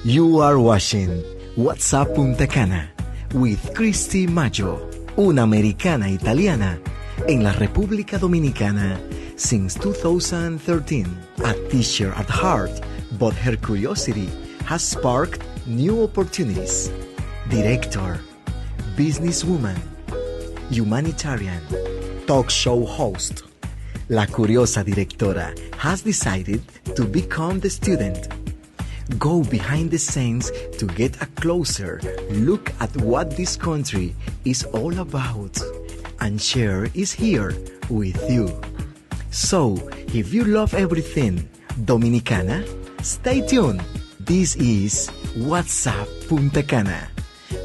You are watching What's Up Punta Cana with Kristi Maggio, una americana italiana en la República Dominicana since 2013. A teacher at heart, but her curiosity has sparked new opportunities. Director, businesswoman, humanitarian, talk show host. La curiosa directora has decided to become the student. Go behind the scenes to get a closer look at what this country is all about. And Cher is here with you. So, if you love everything Dominicana, stay tuned. This is What's Up Punta Cana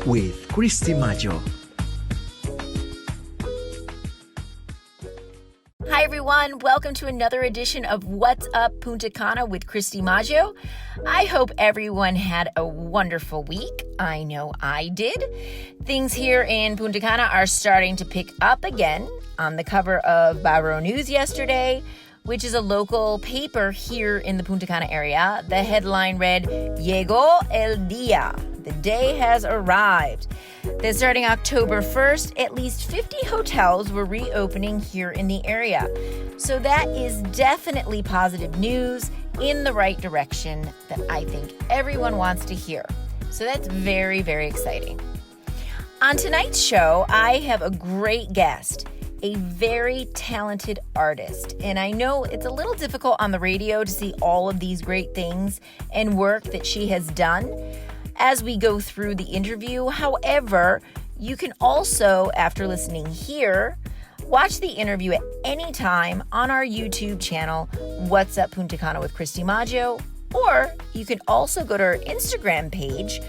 with Kristi Maggio. Hi everyone, welcome to another edition of What's Up Punta Cana with Kristi Maggio. I hope everyone had a wonderful week. I know I did. Things here in Punta Cana are starting to pick up again. On the cover of Baro News yesterday, which is a local paper here in the Punta Cana area, the headline read, Llegó el día. The day has arrived. Then starting October 1st, at least 50 hotels were reopening here in the area. So that is definitely positive news in the right direction that I think everyone wants to hear. So that's very, very exciting. On tonight's show, I have a great guest, a very talented artist. And I know it's a little difficult on the radio to see all of these great things and work that she has done as we go through the interview. However, you can also, after listening here, watch the interview at any time on our YouTube channel, What's Up Punta Cana with Kristi Maggio, or you can also go to her Instagram page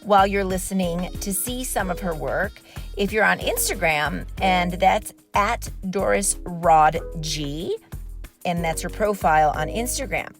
while you're listening to see some of her work. If you're on Instagram, and that's at Doris Rod G, and that's her profile on Instagram.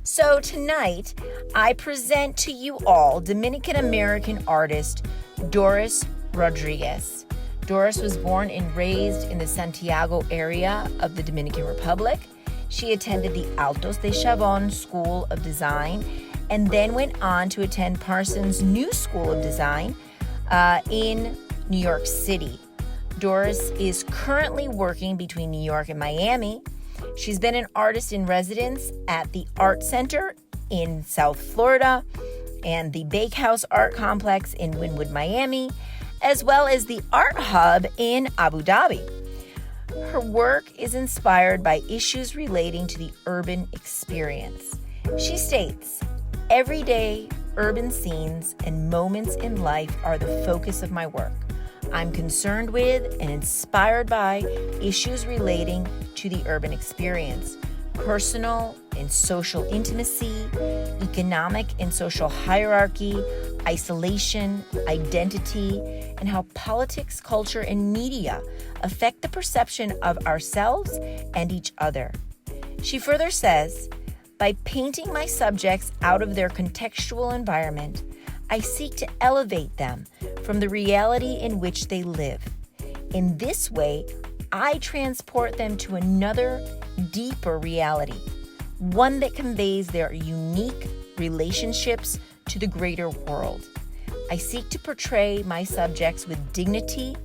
So tonight, I present to you all Dominican American artist Doris Rodriguez. Doris was born and raised in the Santiago area of the Dominican Republic. She attended the Altos de Chavon School of Design and then went on to attend Parsons New School of Design in New York City. Doris is currently working between New York and Miami. She's been an artist in residence at the Art Center in South Florida and the Bakehouse Art Complex in Wynwood, Miami, as well as the Art Hub in Abu Dhabi. Her work is inspired by issues relating to the urban experience. She states, "Everyday urban scenes and moments in life are the focus of my work. I'm concerned with and inspired by issues relating to the urban experience, personal and social intimacy, economic and social hierarchy, isolation, identity, and how politics, culture, and media affect the perception of ourselves and each other." She further says, "By painting my subjects out of their contextual environment, I seek to elevate them from the reality in which they live. In this way, I transport them to another, deeper reality, one that conveys their unique relationships to the greater world. I seek to portray my subjects with dignity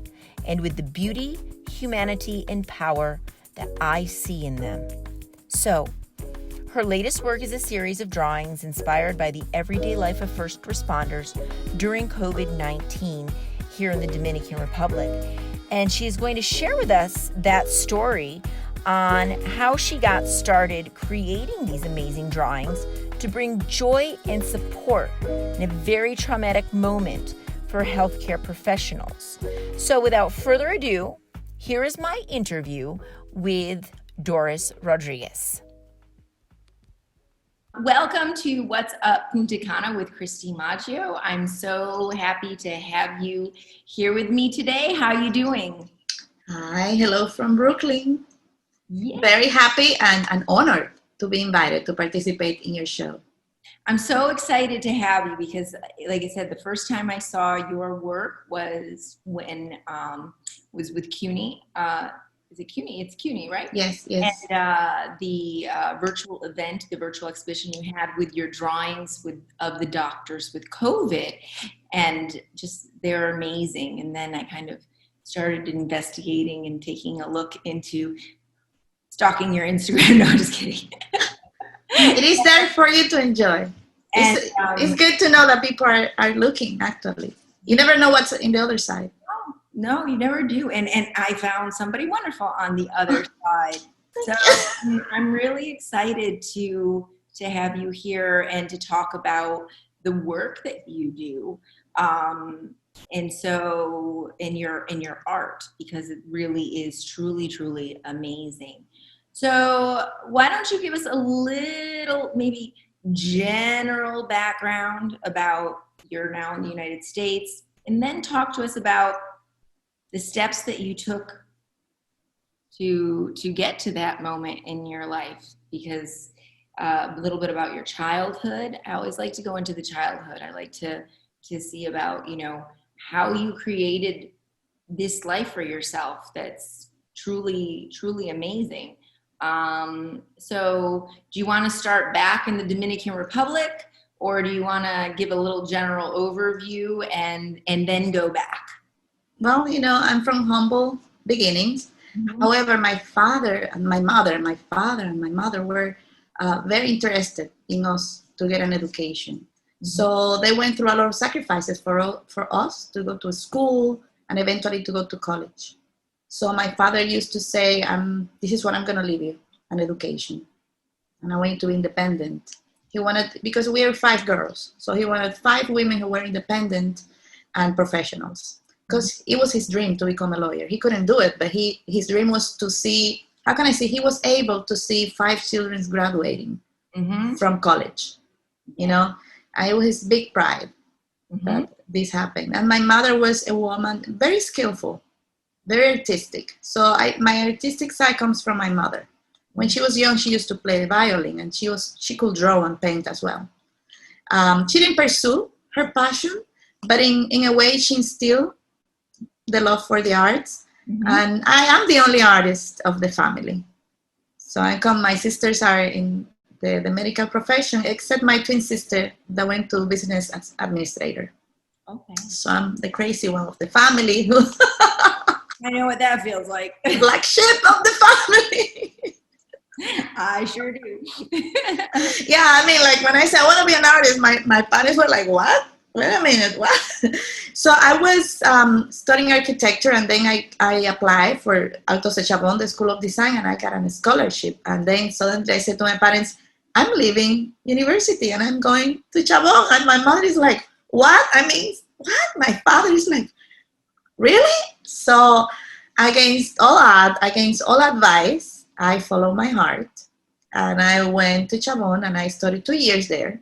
and with the beauty, humanity, and power that I see in them." So, her latest work is a series of drawings inspired by the everyday life of first responders during COVID-19 here in the Dominican Republic. And she is going to share with us that story on how she got started creating these amazing drawings to bring joy and support in a very traumatic moment for healthcare professionals. So without further ado, here is my interview with Doris Rodriguez. Welcome to What's Up Punta Cana with Kristi Maggio. I'm so happy to have you here with me today. How are you doing? Hi, hello from Brooklyn. Yeah. Very happy and honored to be invited to participate in your show. I'm so excited to have you because, like I said, the first time I saw your work was when was with CUNY is it CUNY? It's CUNY, right? Yes, yes. And the virtual event, the virtual exhibition you had with your drawings of the doctors with COVID, and just they're amazing. And then I kind of started investigating and taking a look into stalking your Instagram. No, I'm just kidding. It is there for you to enjoy. It's good to know that people are looking, actually. You never know what's in the other side. No, you never do. And I found somebody wonderful on the other side. So I'm really excited to have you here and to talk about the work that you do. And so in your art, because it really is truly, truly amazing. So why don't you give us a little, maybe general background about you're now in the United States, and then talk to us about the steps that you took to get to that moment in your life, because a little bit about your childhood. I always like to go into the childhood. I like to see about, how you created this life for yourself that's truly, truly amazing. So do you want to start back in the Dominican Republic, or do you want to give a little general overview and then go back? Well, I'm from humble beginnings. Mm-hmm. However, my father and my mother were very interested in us to get an education. Mm-hmm. So they went through a lot of sacrifices for us to go to school and eventually to go to college. So my father used to say, this is what I'm going to leave you, an education. And I want you to be independent. He wanted, because we are 5 girls, so he wanted 5 women who were independent and professionals. Because it was his dream to become a lawyer. He couldn't do it, but his dream was to see, he was able to see 5 children graduating from college. And it was his big pride that this happened. And my mother was a woman, very skillful, very artistic. So my artistic side comes from my mother. When she was young, she used to play the violin, and she could draw and paint as well. She didn't pursue her passion, but in a way, she instilled the love for the arts. Mm-hmm. And I am the only artist of the family. So my sisters are in the medical profession, except my twin sister that went to business as administrator. Okay. So I'm the crazy one of the family. I know what that feels like. Black sheep of the family. I sure do. Yeah, I mean, like when I said I want to be an artist, my parents were like, what? Wait a minute, what? So I was studying architecture, and then I applied for Altos de Chabón, the School of Design, and I got a scholarship. And then suddenly I said to my parents, I'm leaving university and I'm going to Chabón. And my mother is like, what? I mean, what? My father is like, really? So against all advice, I followed my heart. And I went to Chabón and I studied 2 years there.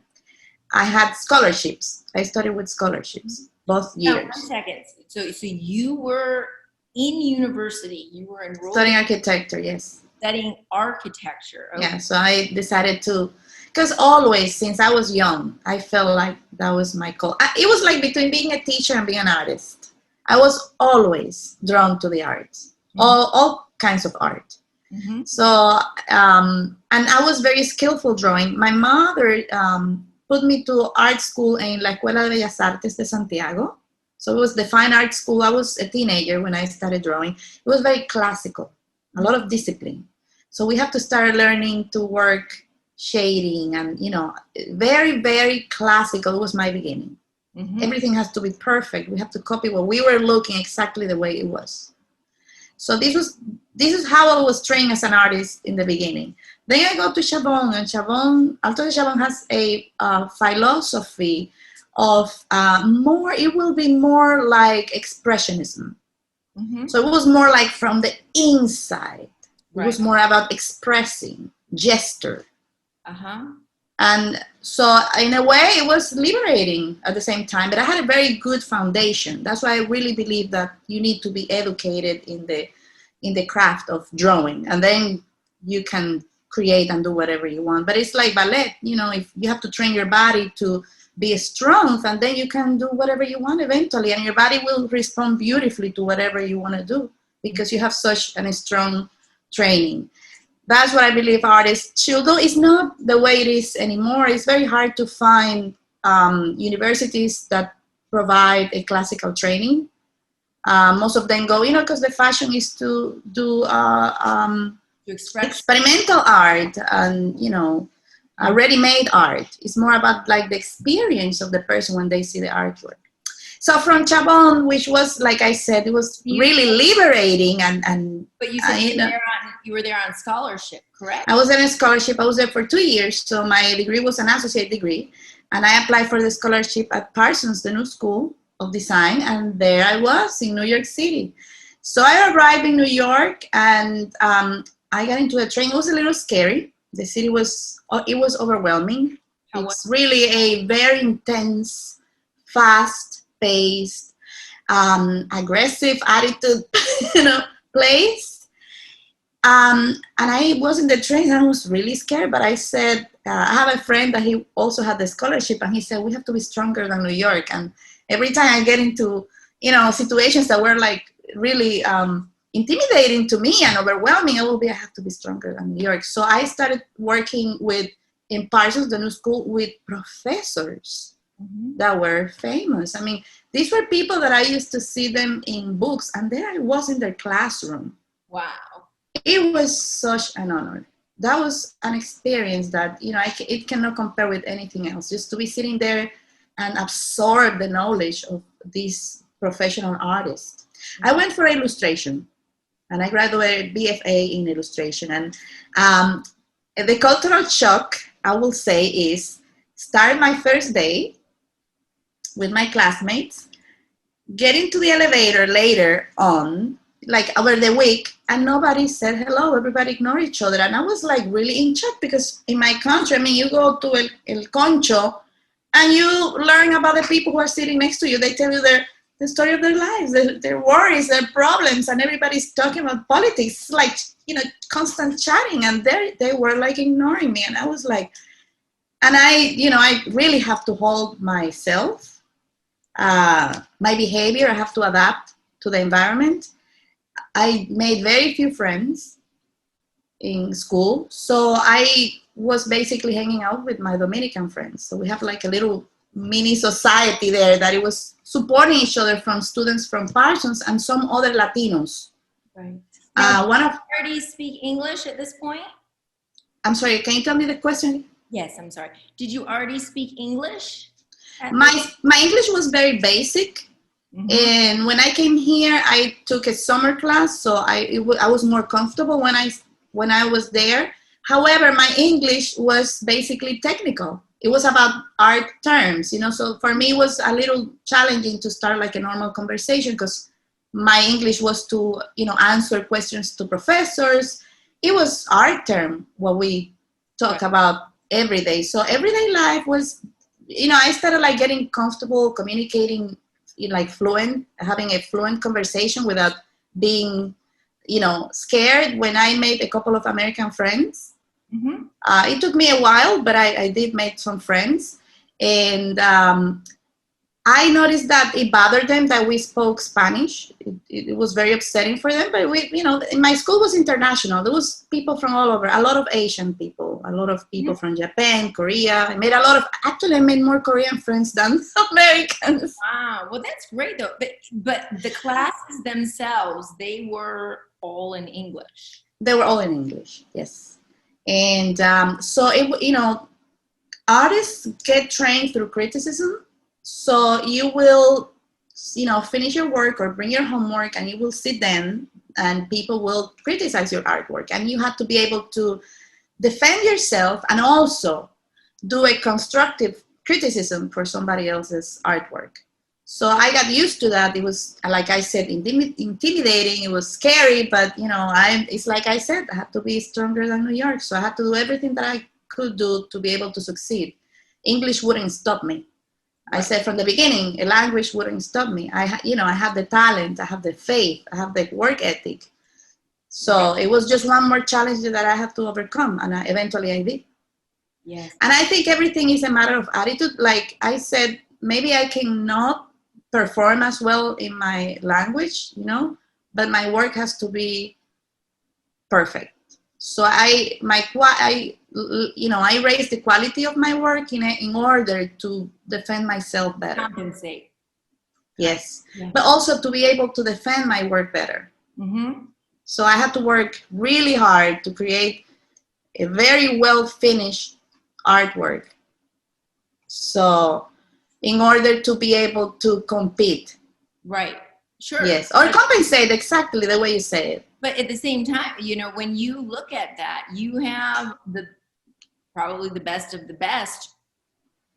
I had scholarships. I studied with scholarships both years. 1 second. So you were in university. You were enrolled. Studying architecture, yes. Studying architecture. Okay. Yeah, so I decided to, because always since I was young, I felt like that was my call. It was like between being a teacher and being an artist. I was always drawn to the arts, all kinds of art. Mm-hmm. So, and I was very skillful drawing. My mother put me to art school in La Escuela de Bellas Artes de Santiago. So it was the fine art school. I was a teenager when I started drawing. It was very classical, a lot of discipline. So we have to start learning to work shading and, very, very classical. It was my beginning. Mm-hmm. Everything has to be perfect. We have to copy what we were looking exactly the way it was. So this is how I was trained as an artist in the beginning. Then I go to Chabón, and Alto de Chabón has a philosophy of it will be more like expressionism. Mm-hmm. So it was more like from the inside. Right. It was more about expressing, gesture. Uh-huh. And so in a way it was liberating at the same time, but I had a very good foundation. That's why I really believe that you need to be educated in the craft of drawing, and then you can create and do whatever you want. But it's like ballet, if you have to train your body to be strong, and then you can do whatever you want eventually, and your body will respond beautifully to whatever you want to do. because you have such a strong training. That's what I believe artists should do. It's not the way it is anymore. It's very hard to find universities that provide a classical training. Most of them go, because the fashion is to do experimental art and, ready-made art. It's more about like the experience of the person when they see the artwork. So from Chabon, which was, like I said, it was really liberating. And but you said you were there on scholarship, correct? I was on a scholarship. I was there for 2 years. So my degree was an associate degree. And I applied for the scholarship at Parsons, the new school of design. And there I was in New York City. So I arrived in New York and I got into a train. It was a little scary. The city was overwhelming. It's really a very intense, fast-paced, aggressive attitude, place. And I was in the train and I was really scared, but I said, I have a friend that he also had the scholarship and he said, we have to be stronger than New York. And every time I get into, situations that were like really intimidating to me and overwhelming, I have to be stronger than New York. So I started working in Parsons, the new school, with professors that were famous. I mean, these were people that I used to see them in books, and there I was in their classroom. Wow. It was such an honor. That was an experience that, it cannot compare with anything else. Just to be sitting there and absorb the knowledge of these professional artists. I went for illustration, and I graduated BFA in illustration. And the cultural shock, I will say, is start my first day with my classmates, get into the elevator later on, like over the week, and nobody said hello. Everybody ignored each other. And I was like really in shock because in my country, you go to El Concho and you learn about the people who are sitting next to you. They tell you the story of their lives, their worries, their problems, and everybody's talking about politics. It's like, constant chatting, and they were like ignoring me. And I was like, and I really have to hold myself, my behavior. I have to adapt to the environment. I made very few friends in school, so I was basically hanging out with my Dominican friends. So we have like a little mini society there that it was supporting each other, from students from Parsons and some other Latinos. Right. Now, One of already speak English at this point? I'm sorry, can you tell me the question? Yes, I'm sorry. Did you already speak English? My English was very basic. And when I came here, I took a summer class, so I was more comfortable when I was there. However, my English was basically technical. It was about art terms, so for me it was a little challenging to start like a normal conversation because my English was to, answer questions to professors. It was art term, what we talk about every day. So everyday life was, I started like getting comfortable communicating like fluent, having a fluent conversation without being, scared. When I made a couple of American friends, it took me a while, but I did make some friends. And I noticed that it bothered them that we spoke Spanish. It was very upsetting for them, but in my school was international. There was people from all over, a lot of Asian people, a lot of people from Japan, Korea. I made more Korean friends than Americans. Wow, well, that's great though. But the classes themselves, they were all in English. They were all in English, yes. And so, artists get trained through criticism. So you will, finish your work or bring your homework and you will sit then and people will criticize your artwork. And you have to be able to defend yourself and also do a constructive criticism for somebody else's artwork. So I got used to that. It was, like I said, intimidating. It was scary, but, it's like I said, I had to be stronger than New York. So I had to do everything that I could do to be able to succeed. English wouldn't stop me. I said from the beginning, a language wouldn't stop me. I have the talent, I have the faith, I have the work ethic. So it was just one more challenge that I had to overcome, and eventually I did. Yes. And I think everything is a matter of attitude. Like I said, maybe I cannot perform as well in my language, but my work has to be perfect. So I raise the quality of my work in order to defend myself better. Compensate. Yes, Yeah. but also to be able to defend my work better. Mm-hmm. So I had to work really hard to create a very well finished artwork. So in order to be able to compete. Right. Sure. Yes, or compensate, exactly the way you say it. But at the same time, when you look at that, you have probably the best of the best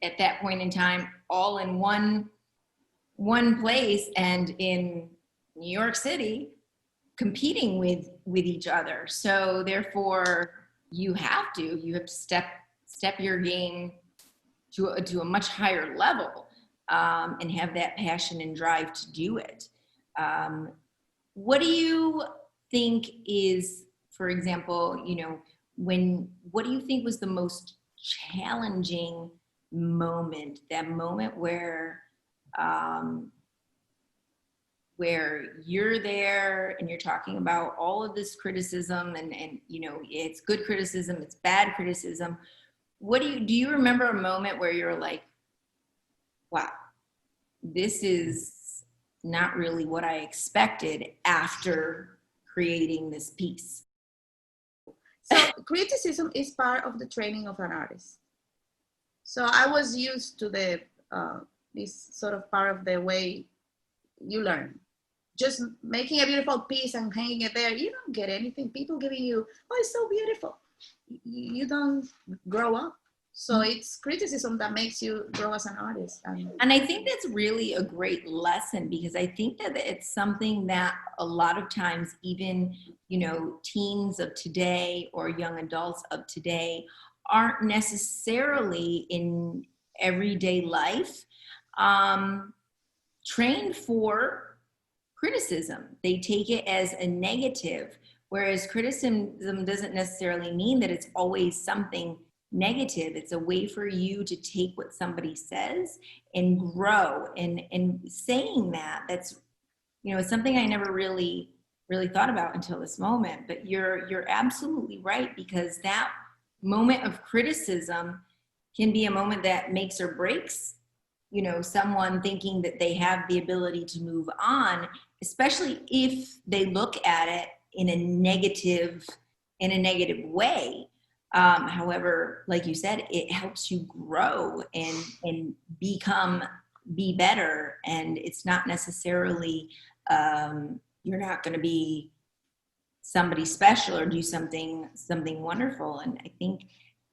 at that point in time, all in one place, and in New York City, competing with each other. So therefore, you have to step your game to a much higher level, and have that passion and drive to do it. What do you think is, for example, what do you think was the most challenging moment, that moment where you're there and you're talking about all of this criticism and it's good criticism, it's bad criticism. Do you remember a moment where you're like, wow, this is not really what I expected after creating this piece? So criticism is part of the training of an artist. So I was used to this sort of part of the way you learn. Just making a beautiful piece and hanging it there, you don't get anything. People giving you, oh, it's so beautiful. You don't grow up. So it's criticism that makes you grow as an artist. And I think that's really a great lesson, because I think that it's something that a lot of times even, teens of today or young adults of today aren't necessarily in everyday life trained for criticism. They take it as a negative, whereas criticism doesn't necessarily mean that it's always something negative. It's a way for you to take what somebody says and grow. And saying that's something I never really thought about until this moment. But you're absolutely right, because that moment of criticism can be a moment that makes or breaks someone thinking that they have the ability to move on, especially if they look at it in a negative way. However, like you said, it helps you grow and be better. And it's not necessarily, you're not going to be somebody special or do something wonderful. And I think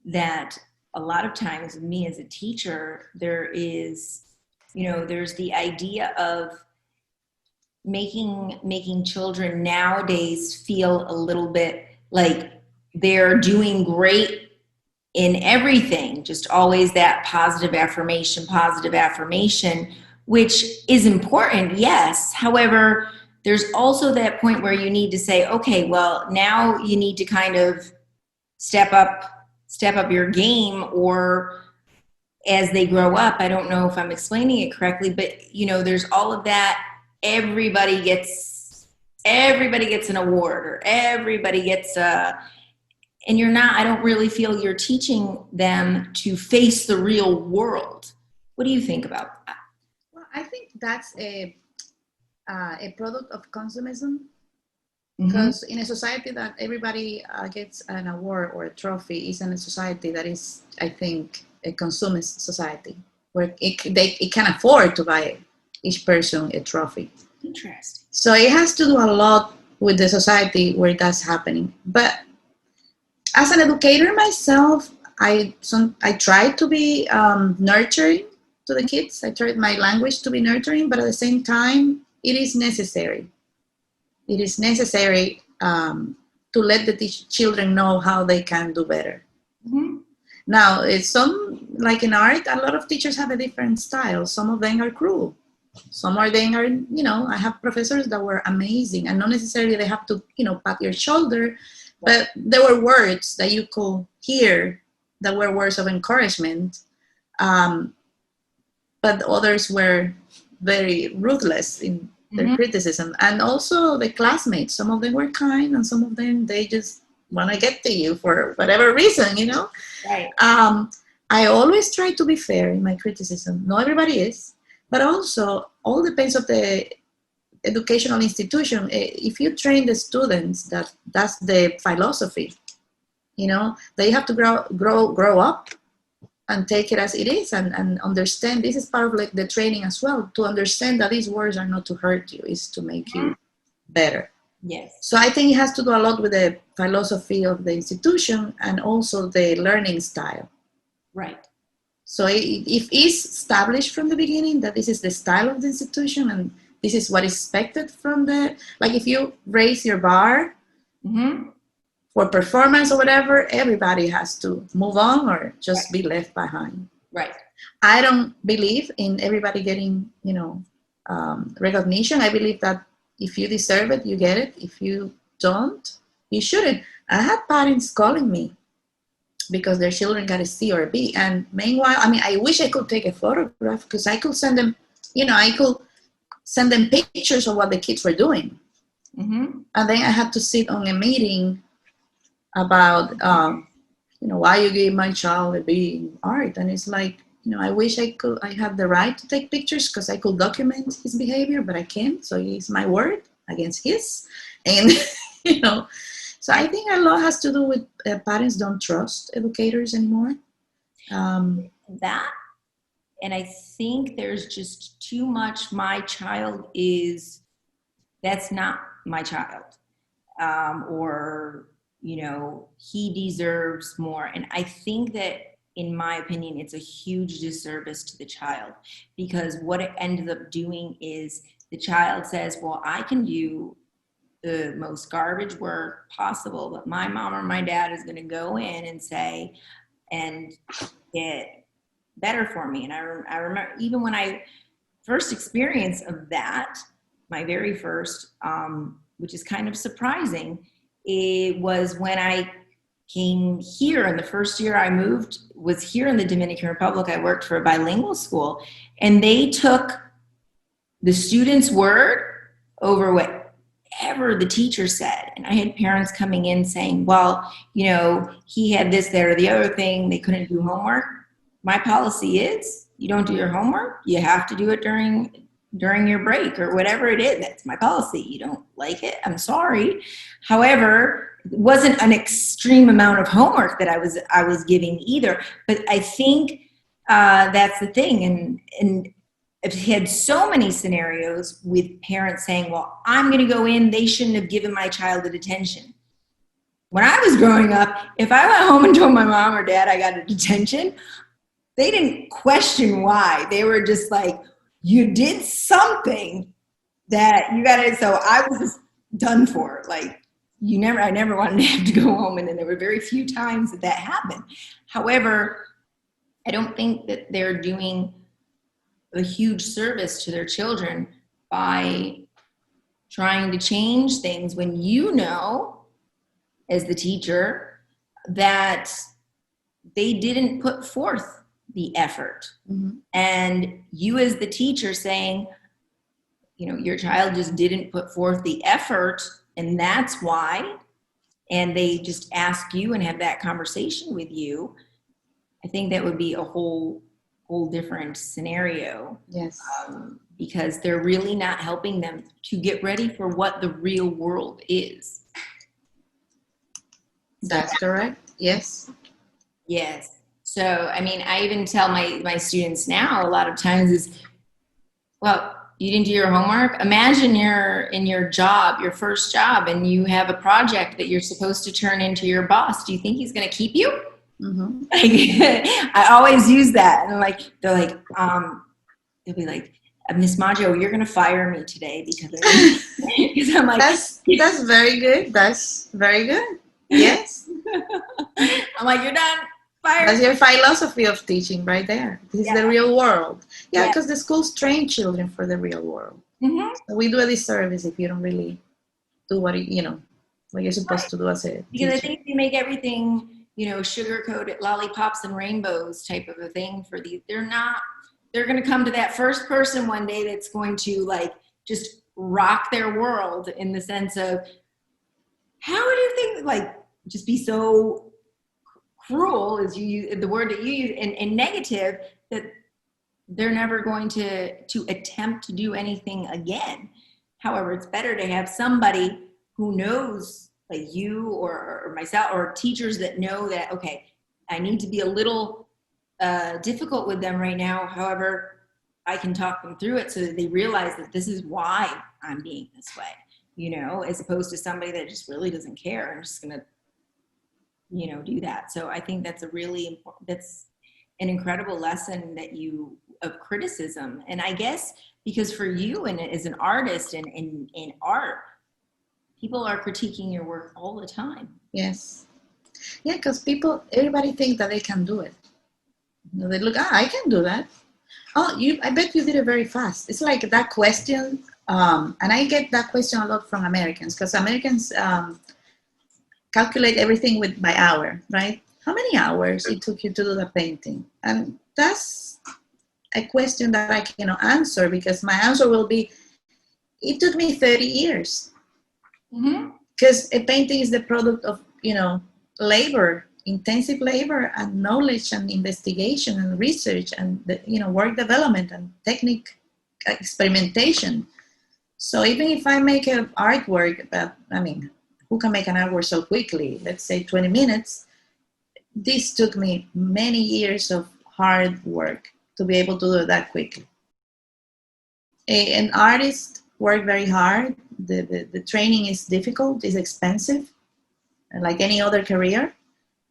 that a lot of times with me as a teacher, there's the idea of making children nowadays feel a little bit like they're doing great in everything, just always that positive affirmation, which is important, yes. However, there's also that point where you need to say, okay, well, now you need to kind of step up your game, or as they grow up, I don't know if I'm explaining it correctly, but there's all of that. Everybody gets an award, or everybody gets and I don't really feel you're teaching them to face the real world. What do you think about that? Well, I think that's a product of consumerism. Mm-hmm. Because in a society that everybody gets an award or a trophy, is in a society that is, I think, a consumist society, where it can afford to buy each person a trophy. Interesting. So it has to do a lot with the society where that's happening. But as an educator myself, I try to be nurturing to the kids. I try my language to be nurturing, but at the same time, it is necessary. It is necessary to let the children know how they can do better. Mm-hmm. Now, like in art, a lot of teachers have a different style. Some of them are cruel. Some of them are, I have professors that were amazing, and not necessarily they have to, pat your shoulder, but there were words that you could hear that were words of encouragement. But others were very ruthless in their criticism. And also the classmates, some of them were kind and some of them, they just want to get to you for whatever reason, you know. Right. I always try to be fair in my criticism. Not everybody is, but also all depends on the educational institution. If you train the students that's the philosophy, you know, they have to grow up and take it as it is, and understand this is part of like the training as well, to understand that these words are not to hurt you, it's to make you better. Yes. So I think it has to do a lot with the philosophy of the institution and also the learning style. Right. So if it's established from the beginning that this is the style of the institution and this is what is expected from like if you raise your bar for performance or whatever, everybody has to move on or just be left behind. Right. I don't believe in everybody getting, you know, recognition. I believe that if you deserve it, you get it. If you don't, you shouldn't. I had parents calling me because their children got a C or a B. And meanwhile, I mean, I wish I could take a photograph because I could send them, you know, I could send them pictures of what the kids were doing. And then I had to sit on a meeting about, you know, why you gave my child a B in art. And it's like, you know, I wish I had the right to take pictures because I could document his behavior, but I can't. So it's my word against his. And, you know, so I think a lot has to do with parents don't trust educators anymore. That, and I think there's just too much, my child is, that's not my child. Or, you know, he deserves more. And I think that, in my opinion, it's a huge disservice to the child, because what it ended up doing is the child says, well, I can do the most garbage work possible, but my mom or my dad is going to go in and say, and get better for me. And I remember even when I first experience of that, my very first, which is kind of surprising, it was when I came here, and the first year I moved was here in the Dominican Republic. I worked for a bilingual school, and they took the student's word over whatever the teacher said. And I had parents coming in saying, well, you know, he had this, that, or the other thing. They couldn't do homework. My policy is you don't do your homework. You have to do it during your break or whatever it is. That's my policy. You don't like it, I'm sorry. However, it wasn't an extreme amount of homework that I was giving either. But I think that's the thing. And I've had so many scenarios with parents saying, well, I'm going to go in. They shouldn't have given my child a detention. When I was growing up, if I went home and told my mom or dad I got a detention, they didn't question why. They were just like, you did something that you got to, so I was just done for. Like, I never wanted to have to go home. And then there were very few times that happened. However, I don't think that they're doing a huge service to their children by trying to change things when you know, as the teacher, that they didn't put forth the effort. And you as the teacher saying, you know, your child just didn't put forth the effort, and that's why, and they just ask you and have that conversation with you, I think that would be a whole different scenario. Yes. Because they're really not helping them to get ready for what the real world is. That's correct. Yes. Yes. So, I mean, I even tell my students now a lot of times is, well, you didn't do your homework. Imagine you're in your job, your first job, and you have a project that you're supposed to turn into your boss. Do you think he's going to keep you? I always use that. And they're like, they'll be like, Miss Maggio, you're going to fire me today because I'm like, that's very good. That's very good. Yes. I'm like, you're done. Fire. That's your philosophy of teaching right there. This is the real world. Yeah, because the schools train children for the real world. So we do a disservice if you don't really do what you're supposed to do as a because teacher. I think they make everything, sugar-coated lollipops and rainbows type of a thing for these. They're going to come to that first person one day that's going to just rock their world in the sense of, how do you think, like, just be so cruel, is you use the word that you use, and negative, that they're never going to attempt to do anything again. However, it's better to have somebody who knows, like you or myself, or teachers that know that, okay, I need to be a little difficult with them right now. However, I can talk them through it so that they realize that this is why I'm being this way, you know, as opposed to somebody that just really doesn't care and just going to, you know, do that. So I think that's a really important, that's an incredible lesson that you, of criticism. And I guess because for you and as an artist and in art, people are critiquing your work all the time. Yes. Yeah, because everybody thinks that they can do it. You know, they look, I can do that. Oh, I bet you did it very fast. It's like that question, and I get that question a lot from Americans, because Americans calculate everything by hour, right? How many hours it took you to do the painting? And that's a question that I cannot answer, because my answer will be, it took me 30 years. Because a painting is the product of, you know, labor, intensive labor and knowledge and investigation and research and, work development and technique experimentation. So even if I make an artwork, who can make an artwork so quickly? Let's say 20 minutes. This took me many years of hard work to be able to do it that quickly. An artist work very hard. The training is difficult, is expensive, like any other career.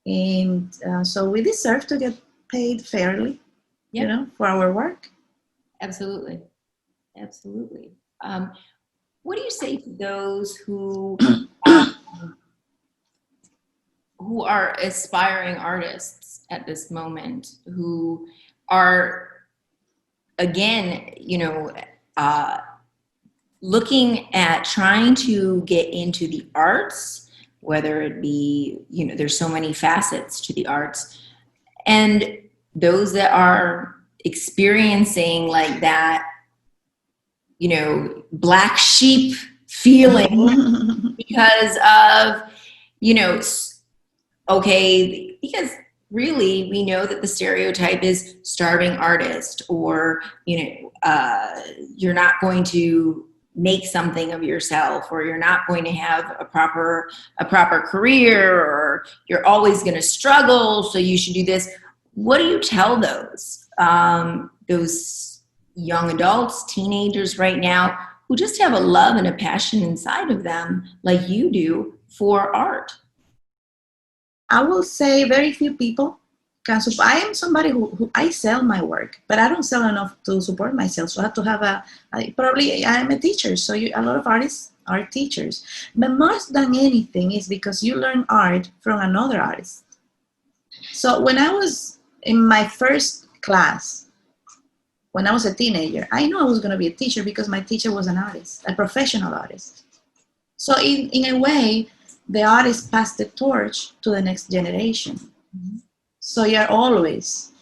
And so we deserve to get paid fairly, for our work. Absolutely. Absolutely. What do you say to those who are aspiring artists at this moment, who are, again, looking at trying to get into the arts, whether it be, there's so many facets to the arts, and those that are experiencing like that, black sheep feeling because of, because really we know that the stereotype is starving artist, or, you're not going to make something of yourself, or you're not going to have a proper career, or you're always going to struggle, so you should do this. What do you tell those young adults, teenagers right now, who just have a love and a passion inside of them, like you do, for art? I will say very few people can support. I am somebody who I sell my work, but I don't sell enough to support myself. So I have to have I am a teacher. So a lot of artists are teachers. But more than anything is because you learn art from another artist. So when I was in my first class, when I was a teenager, I knew I was going to be a teacher because my teacher was an artist, a professional artist. So in a way, the artist passed the torch to the next generation. Mm-hmm. So you're always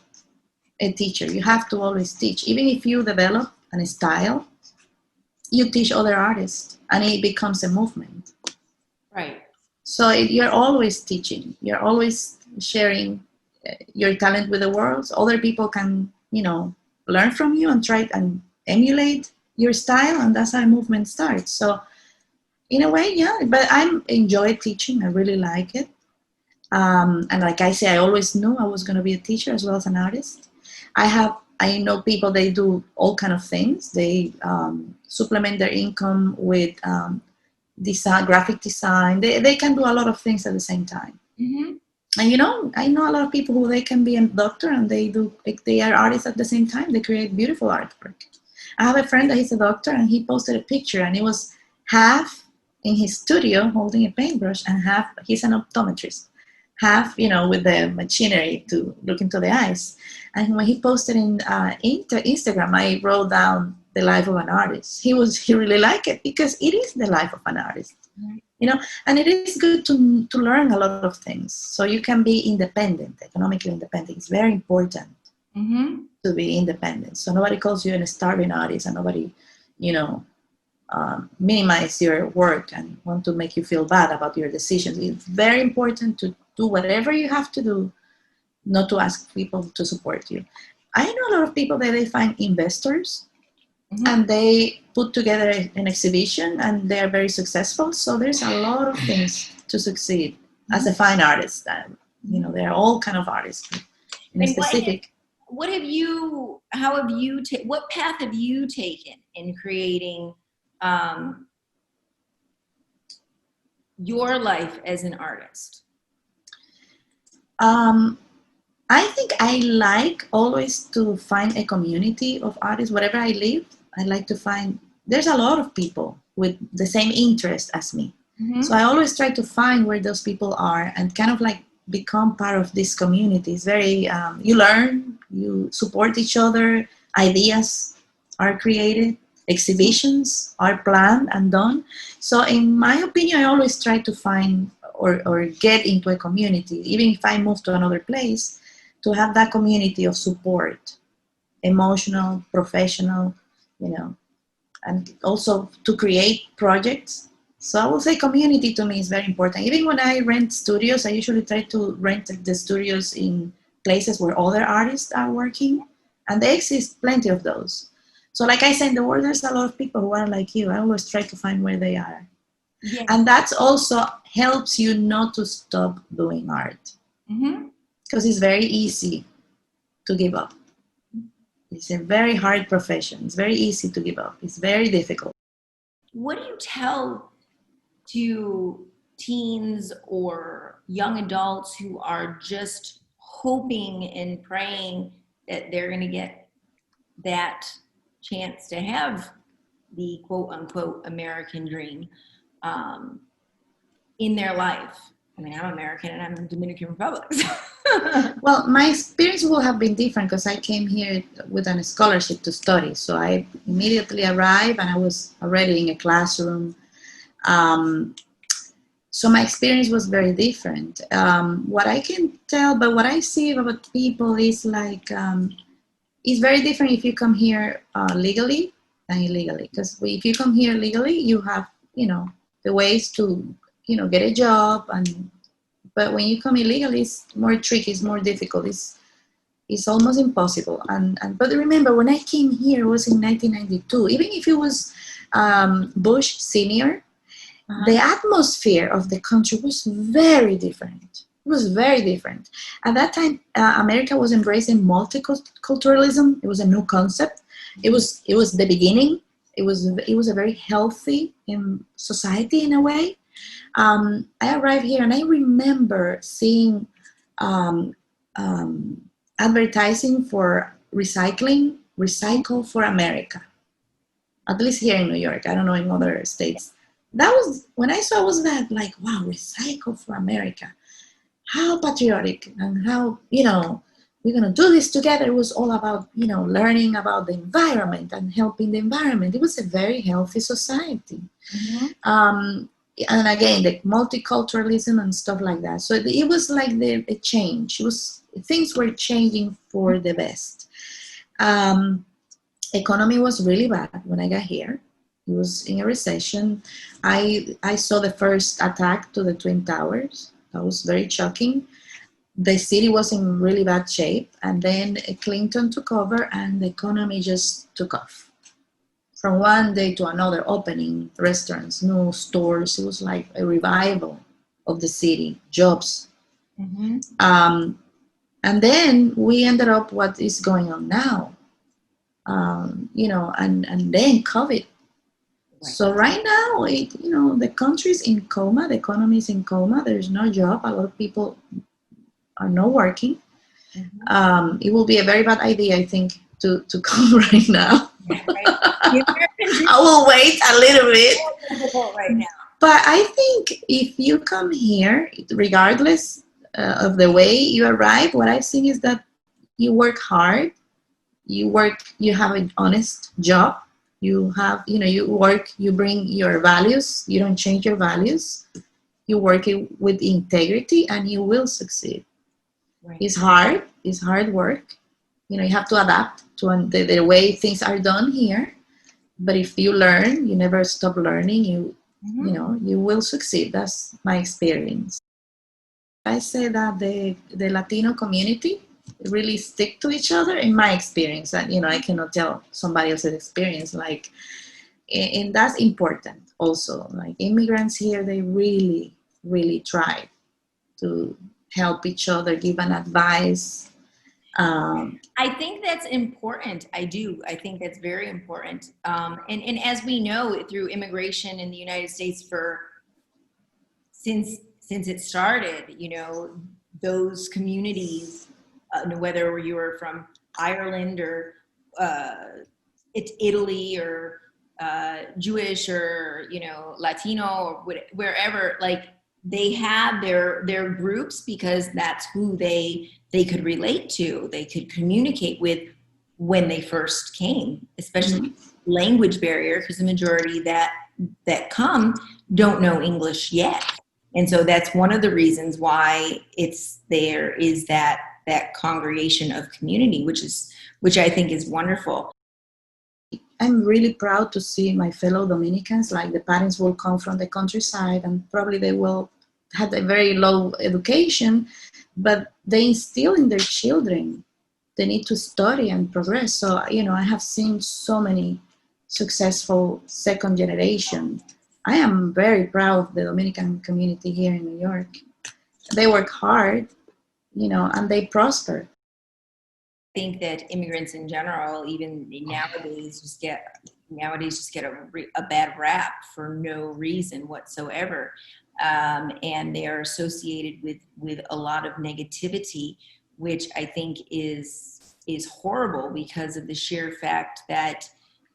a teacher. You have to always teach. Even if you develop a style, you teach other artists, and it becomes a movement. Right. So you're always teaching. You're always sharing your talent with the world. So other people can, learn from you and try and emulate your style, and that's how a movement starts. So in a way, yeah, but I enjoy teaching. I really like it. And like I say, I always knew I was going to be a teacher as well as an artist. I know people, they do all kind of things. They supplement their income with design, graphic design. They can do a lot of things at the same time. Mm-hmm. And I know a lot of people who they can be a doctor and they are artists at the same time. They create beautiful artwork. I have a friend that he's a doctor, and he posted a picture, and it was half in his studio holding a paintbrush, and half, he's an optometrist, half, with the machinery to look into the eyes. And when he posted in Instagram, I wrote down the life of an artist. He really liked it because it is the life of an artist, and it is good to learn a lot of things. So you can be independent, economically independent. It's very important to be independent. So nobody calls you a starving artist, and nobody, minimize your work and want to make you feel bad about your decisions. It's very important to do whatever you have to do, not to ask people to support you. I know a lot of people that they find investors, and they put together an exhibition and they're very successful. So there's a lot of things to succeed as a fine artist. There are all kind of artists in a specific. What path have you taken in creating your life as an artist? I think I like always to find a community of artists. Wherever I live, I like to find, there's a lot of people with the same interest as me. So I always try to find where those people are and kind of like become part of this community. It's very, you learn, you support each other, ideas are created, exhibitions are planned and done. So in my opinion, I always try to find or get into a community, even if I move to another place, to have that community of support, emotional, professional, and also to create projects. So I will say community to me is very important. Even when I rent studios, I usually try to rent the studios in places where other artists are working, and there exist plenty of those. So like I said in the world, there's a lot of people who are like you. I always try to find where they are. Yes. And that also helps you not to stop doing art. Because it's very easy to give up. It's a very hard profession. It's very easy to give up. It's very difficult. What do you tell to teens or young adults who are just hoping and praying that they're going to get that chance to have the quote-unquote American dream in their life? I mean, I'm American and I'm in the Dominican Republic. Well, my experience will have been different because I came here with a scholarship to study. So I immediately arrived and I was already in a classroom. So my experience was very different. What I can tell, but what I see about people is like, it's very different if you come here legally than illegally. Because if you come here legally, you have, the ways to, get a job. But when you come illegally, it's more tricky, it's more difficult. It's almost impossible. But remember, when I came here, it was in 1992. Even if it was Bush Senior, the atmosphere of the country was very different. It was very different. At that time, America was embracing multiculturalism. It was a new concept. It was the beginning. It was a very healthy society in a way. I arrived here and I remember seeing advertising for Recycle for America. At least here in New York. I don't know in other states. That was, when I saw was that like, wow, Recycle for America. How patriotic and how, we're going to do this together. It was all about, learning about the environment and helping the environment. It was a very healthy society. And again, the multiculturalism and stuff like that. So it was like a change. Things were changing for the best. Economy was really bad when I got here. It was in a recession. I saw the first attack to the Twin Towers. That was very shocking. The city was in really bad shape. And then Clinton took over and the economy just took off. From one day to another, opening restaurants, new stores. It was like a revival of the city, jobs. And then we ended up what is going on now, and then COVID. Right. So right now, the country's in coma, the economy is in coma. There's no job. A lot of people are not working. It will be a very bad idea, I think, to come right now. I will wait a little bit. Right now. But I think if you come here, regardless of the way you arrive, what I've seen is that you work hard. You have an honest job. You have, you work, you bring your values. You don't change your values. You work it with integrity and you will succeed. Right. It's hard. You have to adapt to the way things are done here. But if you learn, you never stop learning, you will succeed. That's my experience. I say that the Latino community really stick to each other in my experience. And, I cannot tell somebody else's experience. Like, and that's important also. Like immigrants here, they really, really try to help each other, give an advice. I think that's important. I do. I think that's very important. And as we know, through immigration in the United States since it started, those communities, whether you were from Ireland or it's Italy or Jewish or Latino or wherever, like they had their groups because that's who they could relate to, they could communicate with when they first came, especially language barrier, because the majority that come don't know English yet. And so that's one of the reasons why there is that congregation of community, which I think is wonderful. I'm really proud to see my fellow Dominicans, like the parents will come from the countryside and probably they will have a very low education, but they instill in their children the need to study and progress. So, I have seen so many successful second generation. I am very proud of the Dominican community here in New York. They work hard, and they prosper. I think that immigrants in general, even nowadays, just get a bad rap for no reason whatsoever, and they are associated with a lot of negativity, which I think is horrible because of the sheer fact that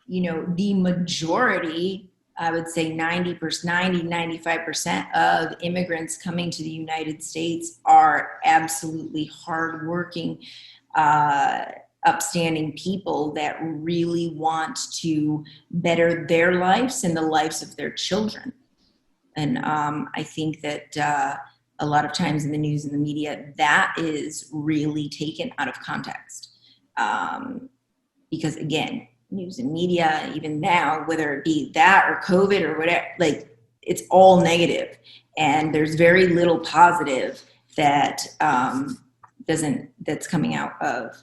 the majority, I would say 95% of immigrants coming to the United States are absolutely hardworking, upstanding people that really want to better their lives and the lives of their children. And I think that a lot of times in the news and the media, that is really taken out of context. Because again, news and media, even now, whether it be that or COVID or whatever, like it's all negative, and there's very little positive that that's coming out of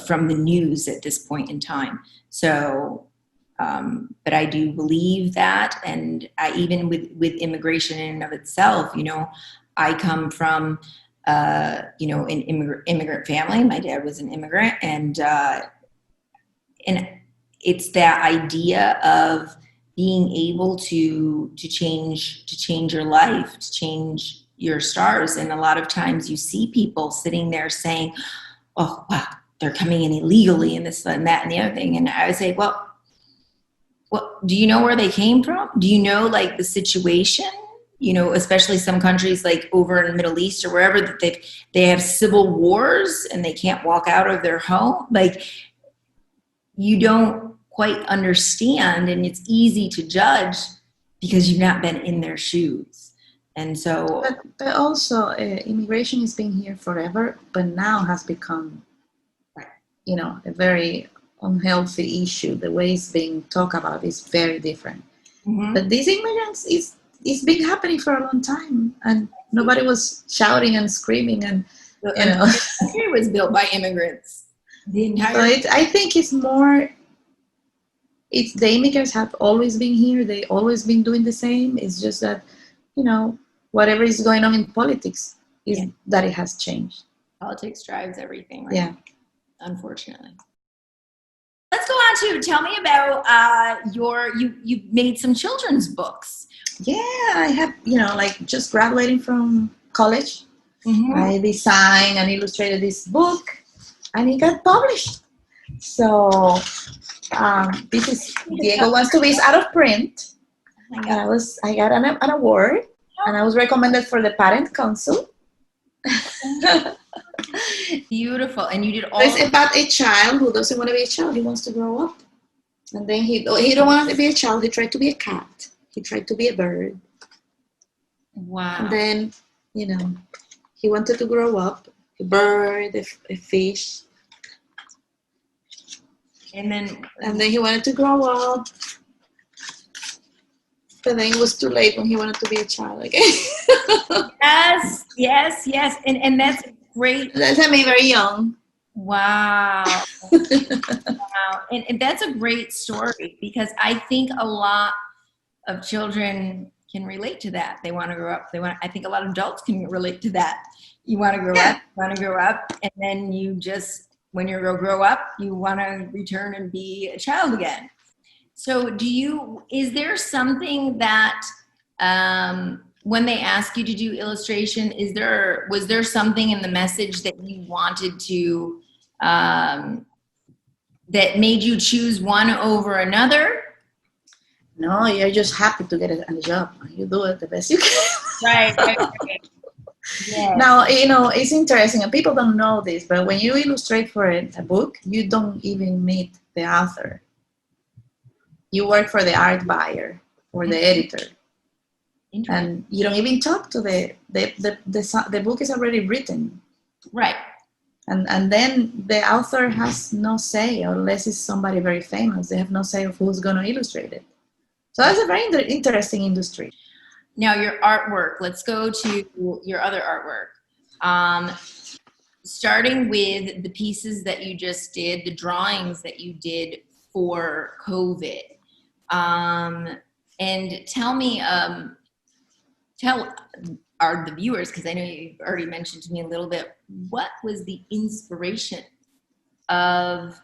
from the news at this point in time. So, but I do believe that, and even with immigration in and of itself, I come from an immigrant family. My dad was an immigrant, and it's that idea of being able to change your life, to change your stars. And a lot of times you see people sitting there saying, oh, wow, they're coming in illegally and this and that and the other thing. And I would say, well, do you know where they came from? Do you know like the situation? Especially some countries like over in the Middle East or wherever, that they have civil wars and they can't walk out of their home. Like, you don't quite understand, and it's easy to judge because you've not been in their shoes. And so, but also immigration has been here forever, but now has become, a very unhealthy issue. The way it's being talked about is very different. Mm-hmm. But these immigrants, it's been happening for a long time, and nobody was shouting and screaming, and the country was built by immigrants. The entire. So I think it's more. It's the immigrants have always been here. They always been doing the same. It's just that, whatever is going on in politics is that it has changed. Politics drives everything, right? Yeah. Unfortunately. Let's go on to tell me about you made some children's books. Yeah, I have, like just graduating from college. Mm-hmm. I designed and illustrated this book, and it got published. So this is Diego Wants to Be. It's out of print. And I got an award, and I was recommended for the Parent Council. Beautiful. And you did all. It's about a child who doesn't want to be a child. He wants to grow up, and then he don't want to be a child. He tried to be a cat. He tried to be a bird. Wow. And then he wanted to grow up, a bird, a fish. And then he wanted to grow up. But then it was too late when he wanted to be a child again. Yes. And that's great. That's me very young. Wow. Wow. And that's a great story, because I think a lot of children can relate to that. They want to grow up. I think a lot of adults can relate to that. You want to grow up, and then you just, when you grow up, you want to return and be a child again. So is there something that, when they ask you to do illustration, was there something in the message that you wanted to, that made you choose one over another? No, you're just happy to get a job. You do it the best you can. Right. Yes. Now, it's interesting, and people don't know this, but when you illustrate for a book, you don't even meet the author. You work for the art buyer or the editor. And you don't even talk to the book is already written. Right. And then the author has no say, unless it's somebody very famous. They have no say of who's going to illustrate it. So that's a very interesting industry. Now, your artwork. Let's go to your other artwork. Starting with the pieces that you just did, the drawings that you did for COVID. And tell me, tell the viewers, because I know you've already mentioned to me a little bit, what was the inspiration of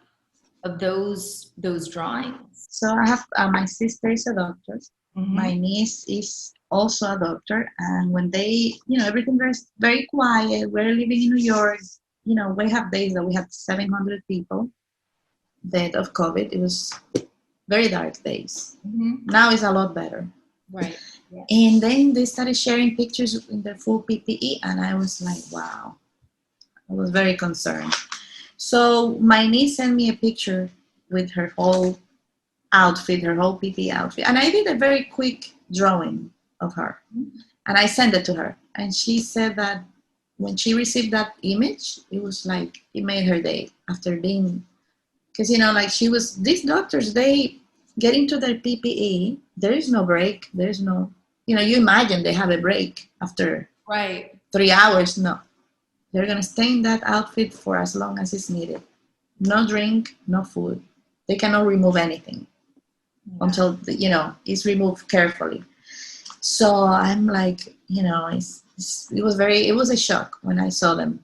those drawings? So I have my sister is a doctor. Mm-hmm. My niece is also a doctor, and when they, everything was very quiet. We're living in New York. We have days that we had 700 people dead of COVID. It was very dark days. Mm-hmm. Now it's a lot better. Right. Yeah. And then they started sharing pictures in their full PPE, and I was like, wow. I was very concerned. So my niece sent me a picture with her whole outfit, her whole PPE outfit. And I did a very quick drawing of her. And I sent it to her. And she said that when she received that image, it was like, it made her day after being, because, these doctors, they get into their PPE. There is no break. There's no, you imagine they have a break after 3 hours. No. They're going to stay in that outfit for as long as it's needed. No drink, no food. They cannot remove anything until, it's removed carefully. So I'm like, it was a shock when I saw them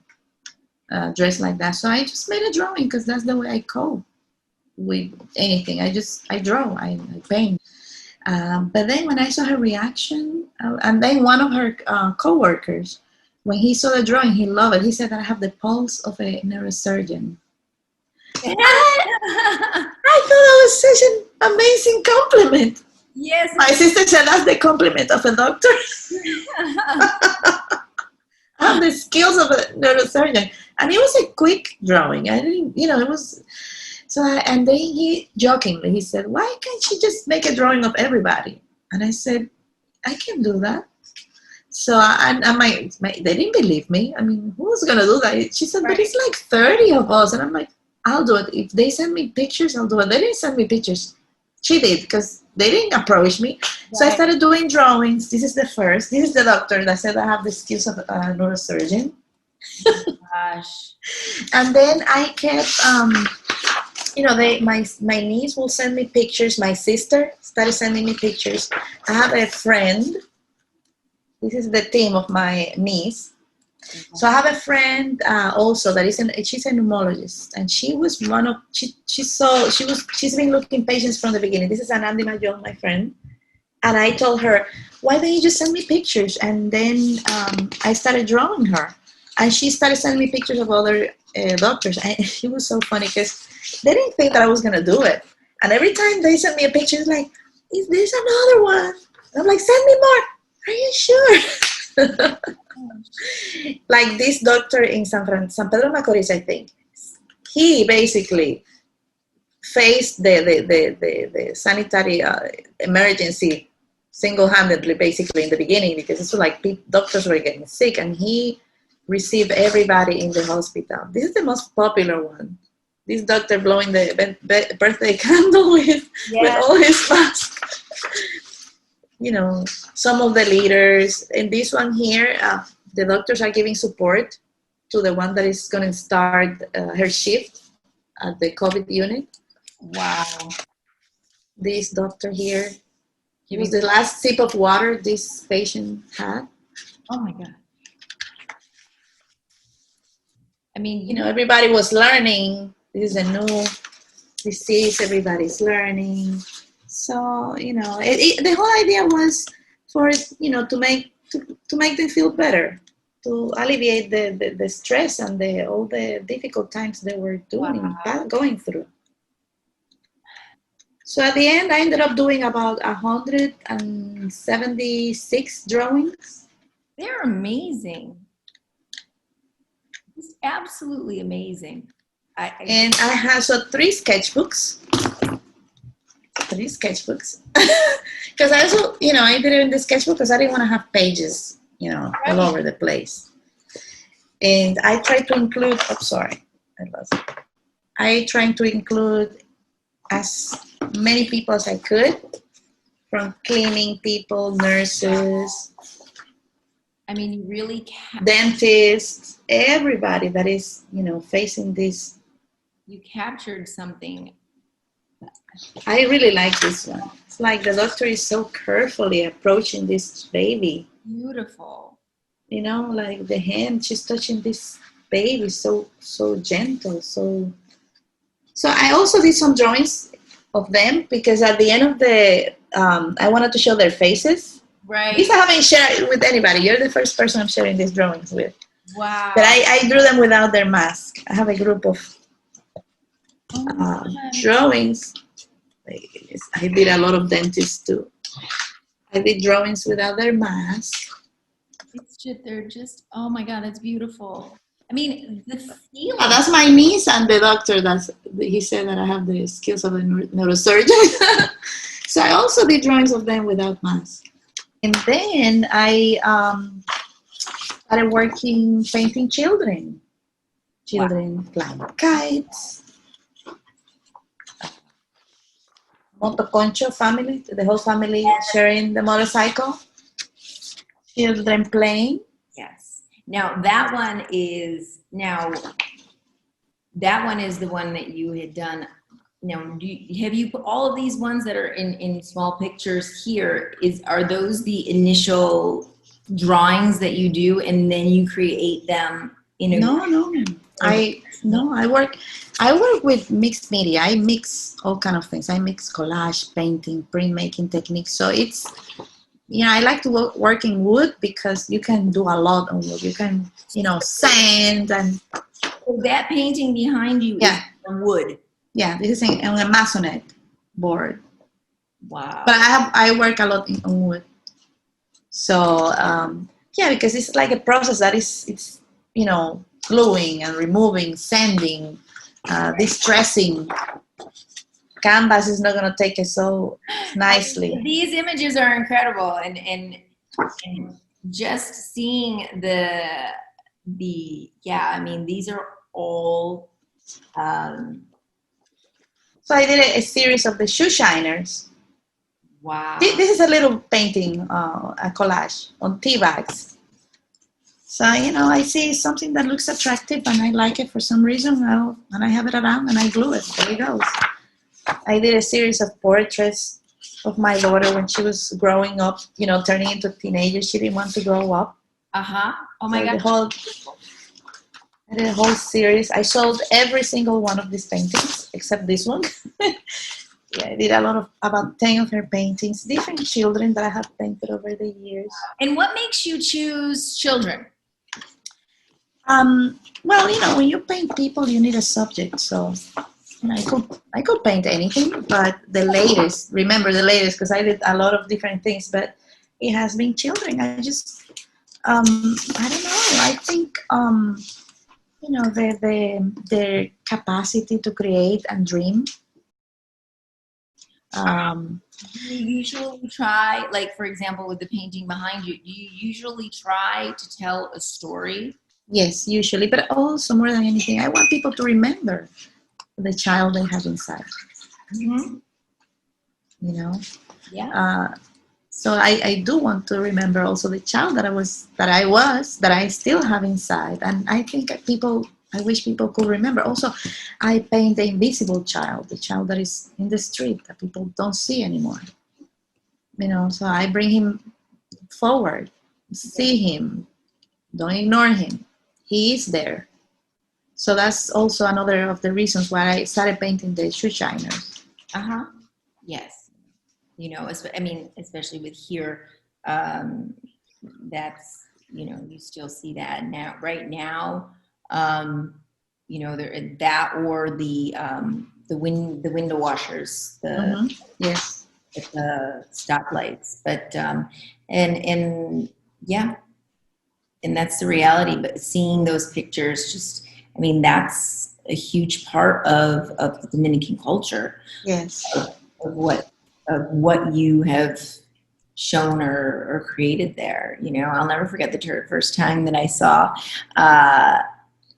dressed like that. So I just made a drawing, because that's the way I cope with anything. I draw, I paint. But then when I saw her reaction, and then one of her co-workers, when he saw the drawing, he loved it. He said that I have the pulse of a neurosurgeon. I thought that was such an amazing compliment. Yes. My sister said that's the compliment of a doctor. I have the skills of a neurosurgeon. And it was a quick drawing. I didn't, it was... So, and then he jokingly, he said, why can't she just make a drawing of everybody? And I said, I can do that. So they didn't believe me. I mean, who's going to do that? She said, but it's like 30 of us. And I'm like, I'll do it. If they send me pictures, I'll do it. They didn't send me pictures. She did, because they didn't approach me. Right. So I started doing drawings. This is the first. This is the doctor that said I have the skills of a neurosurgeon. Oh gosh. And then I kept, my niece will send me pictures. My sister started sending me pictures. I have a friend. This is the theme of my niece. So I have a friend also that she's a pneumologist, and she was she's been looking patients from the beginning. This is Anandi Maggio, my friend, and I told her, why don't you just send me pictures? And then I started drawing her, and she started sending me pictures of other doctors, and it was so funny because they didn't think that I was gonna do it, and every time they sent me a picture, it's like, there's another one. And I'm like, send me more. Are you sure? Like this doctor in San Pedro Macorís, I think, he basically faced the sanitary emergency single-handedly, basically, in the beginning, because it's like doctors were getting sick, and he received everybody in the hospital. This is the most popular one. this doctor blowing the birthday candle with all his mask. You know, some of the leaders. And this one here, the doctors are giving support to the one that is going to start her shift at the COVID unit. Wow. This doctor here, it was the last sip of water this patient had. Oh my God. I mean, you know, everybody was learning. This is a new disease. Everybody's learning. So, you know, the whole idea was for, you know, to make them feel better, to alleviate the stress and all the difficult times they were going through. So at the end, I ended up doing about 176 drawings. They're amazing. It's absolutely amazing. And I have 3 sketchbooks. 3 sketchbooks. Because I also, you know, I did it in the sketchbook because I didn't want to have pages, you know, all over the place. And I tried to include, I tried to include as many people as I could, from cleaning people, nurses. I mean, you really dentists, everybody that is, you know, facing this. You captured something. I really like this one. It's like the doctor is so carefully approaching this baby. Beautiful. You know, like the hand, she's touching this baby so gentle. So I also did some drawings of them because at the end of the, I wanted to show their faces. Right. These I haven't shared it with anybody. You're the first person I'm sharing these drawings with. Wow. But I drew them without their mask. I have a group of drawings. I did a lot of dentists too. I did drawings without their mask. They're just, oh my God, it's beautiful. I mean, the feeling. That's my niece and the doctor. He said that I have the skills of a neurosurgeon. So I also did drawings of them without mask. And then I started painting children. Children flying kites. Motoconcho family, the whole family sharing the motorcycle. Children playing. Yes. Now that one is the one that you had done. Now, have you put all of these ones that are in small pictures here? Are those the initial drawings that you do, and then you create them in a? No. I work with mixed media. I mix all kind of things. I mix collage, painting, printmaking techniques. So it's, you know, I like to work in wood because you can do a lot on wood. You can, you know, sand and. So that painting behind you is on wood. Yeah, this is on a masonette board. Wow. But I work a lot on wood. So because it's like a process that it's you know, gluing and removing, sanding, distressing. Canvas is not going to take it so nicely. These images are incredible, and just seeing I mean, these are all. So I did a series of the shoe shiners. Wow. This is a little painting, a collage on tea bags. So, you know, I see something that looks attractive and I like it for some reason, and I have it around and I glue it. There it goes. I did a series of portraits of my daughter when she was growing up, you know, turning into a teenager. She didn't want to grow up. Uh-huh. Oh my God. I did a whole series. I sold every single one of these paintings except this one. Yeah, I did about 10 of her paintings, different children that I have painted over the years. And what makes you choose children? Well, you know, when you paint people, you need a subject. So, you know, I could paint anything, but remember the latest, because I did a lot of different things, but it has been children. I just, I don't know. I think, you know, their capacity to create and dream. You usually try, like, for example, with the painting behind you, do you usually try to tell a story? Yes, usually, but also more than anything, I want people to remember. the child they have inside. Mm-hmm. You know. Yeah. So I do want to remember also the child that I still have inside, and I think I wish people could remember. Also, I paint the invisible child, the child that is in the street that people don't see anymore. You know, so I bring him forward, see him, don't ignore him. He is there. So that's also another of the reasons why I started painting the shoe shiners. Yes. You know, especially with here, that's, you know, you still see that now, right now, you know, that or the window washers, Yes, the stoplights, but, and yeah, and that's the reality, but seeing those pictures, just, I mean, that's a huge part of the Dominican culture. yes. Of what you have shown or created there. You know, I'll never forget the first time that I saw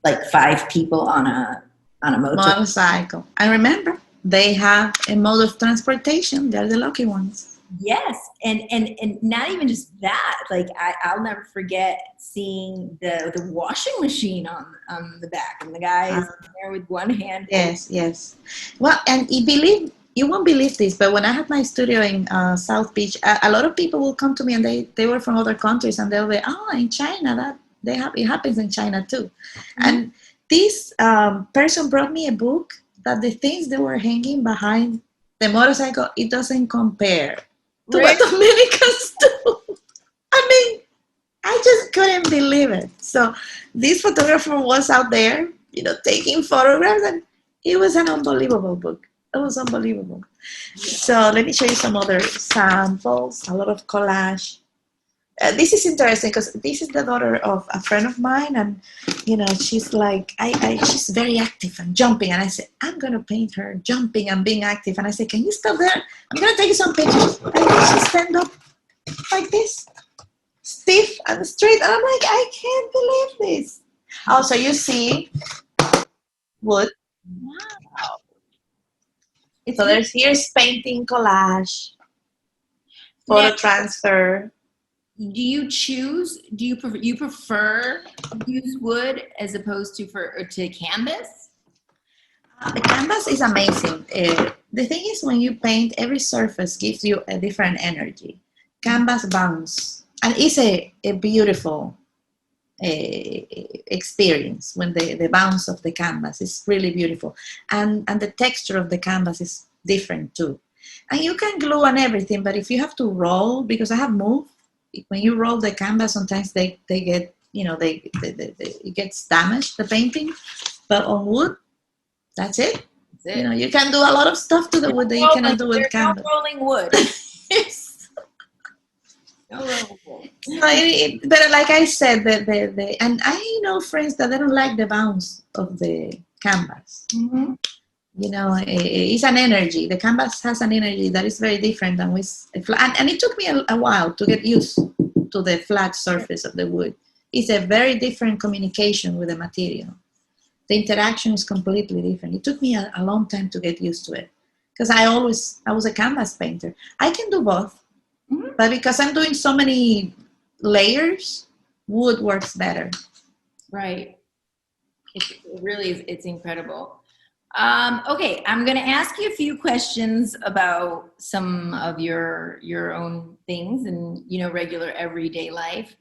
like 5 people on a motorcycle. I remember they have a mode of transportation. They're the lucky ones. Yes, and not even just that. Like I'll never forget seeing the washing machine on the back, and the guy is there with one hand. Yes. Well, and you won't believe this, but when I had my studio in South Beach, a lot of people will come to me, and they were from other countries, and they'll be, in China, it happens in China too. Mm-hmm. And this person brought me a book that the things they were hanging behind the motorcycle, it doesn't compare to what Dominicans do. I mean, I just couldn't believe it. So this photographer was out there, you know, taking photographs, and it was an unbelievable book. It was unbelievable. Yeah. So let me show you some other samples, a lot of collage. This is interesting because this is the daughter of a friend of mine, and you know, she's like, she's very active and jumping, and I said, I'm gonna paint her jumping and being active, and I said, can you stop there? I'm gonna take you some pictures. And she stand up like this, stiff and straight, and I'm like, I can't believe this. Also, you see wood. Wow. So here's painting, collage, photo transfer. Do you prefer to use wood as opposed to canvas? The canvas is amazing. The thing is, when you paint, every surface gives you a different energy. Canvas bounce, and it's a beautiful experience when the bounce of the canvas is really beautiful, and the texture of the canvas is different too. And you can glue on everything, but if you have to roll, because I have moved, when you roll the canvas, sometimes they get, you know, it gets damaged, the painting. But on wood, that's it. You know, you can do a lot of stuff to the wood that you cannot do with canvas. No rolling wood. Yes. No rolling wood. But like I said, and I know friends that they don't like the bounce of the canvas. Mm-hmm. You know, it's an energy. The canvas has an energy that is very different than with a flat. And it took me a while to get used to the flat surface of the wood. It's a very different communication with the material. The interaction is completely different. It took me a long time to get used to it, because I was a canvas painter. I can do both, mm-hmm. but because I'm doing so many layers, wood works better. Right. It really is. It's incredible. Okay, I'm going to ask you a few questions about some of your own things and, you know, regular everyday life,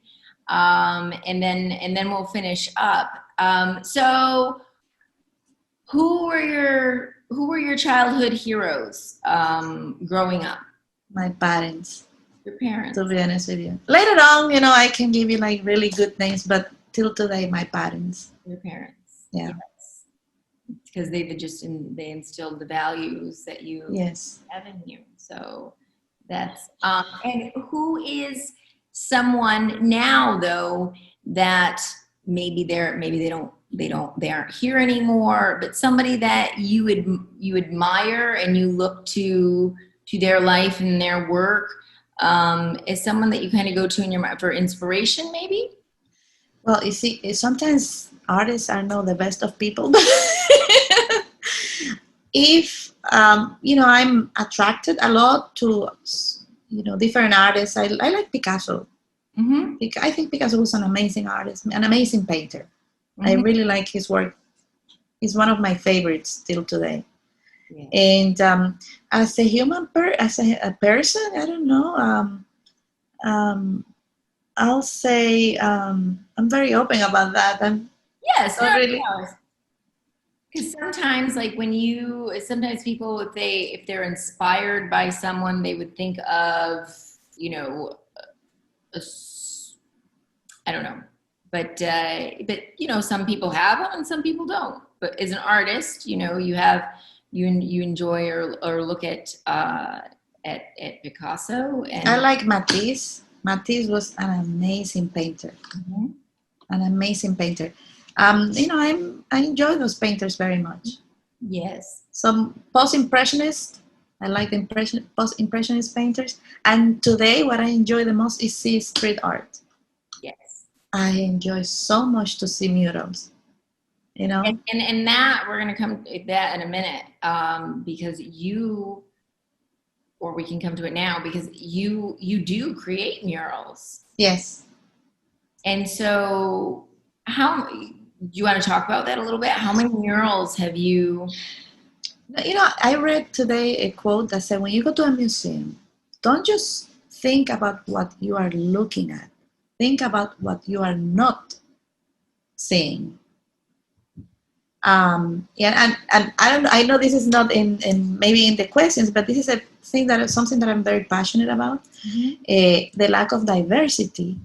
and then we'll finish up. So, who were your childhood heroes growing up? My parents. Your parents. To be honest with you, later on, you know, I can give you like really good names, but till today, my parents. Your parents. Yeah. Because they instilled the values that you have in you. So that's and who is someone now though that maybe they aren't here anymore, but somebody that you admire and you look to their life and their work, is someone that you kind of go to in your mind for inspiration, maybe? Well, you see, sometimes artists are not the best of people. if I'm attracted a lot to different artists. I like Picasso. Mm-hmm. I think Picasso was an amazing artist, an amazing painter. Mm-hmm. I really like his work. He's one of my favorites still today. Yeah. And as a human, as a person, I don't know. I'll say I'm very open about that. Yes, not really. Because sometimes, like sometimes people, if they're inspired by someone, they would think of, I don't know, but some people have them and some people don't. But as an artist, you enjoy or look at Picasso. And I like Matisse. Matisse was an amazing painter. Mm-hmm. An amazing painter. I enjoy those painters very much. Yes. Some post-impressionist. I like the post-impressionist painters. And today, what I enjoy the most is see street art. Yes. I enjoy so much to see murals. And that we're going to come to that in a minute, because we can come to it now, because you do create murals. Yes. And so do you want to talk about that a little bit? How many murals have you? I read today a quote that said, when you go to a museum, don't just think about what you are looking at. Think about what you are not seeing. And I know this is not in maybe in the questions, but this is something that I'm very passionate about. Mm-hmm. The lack of diversity,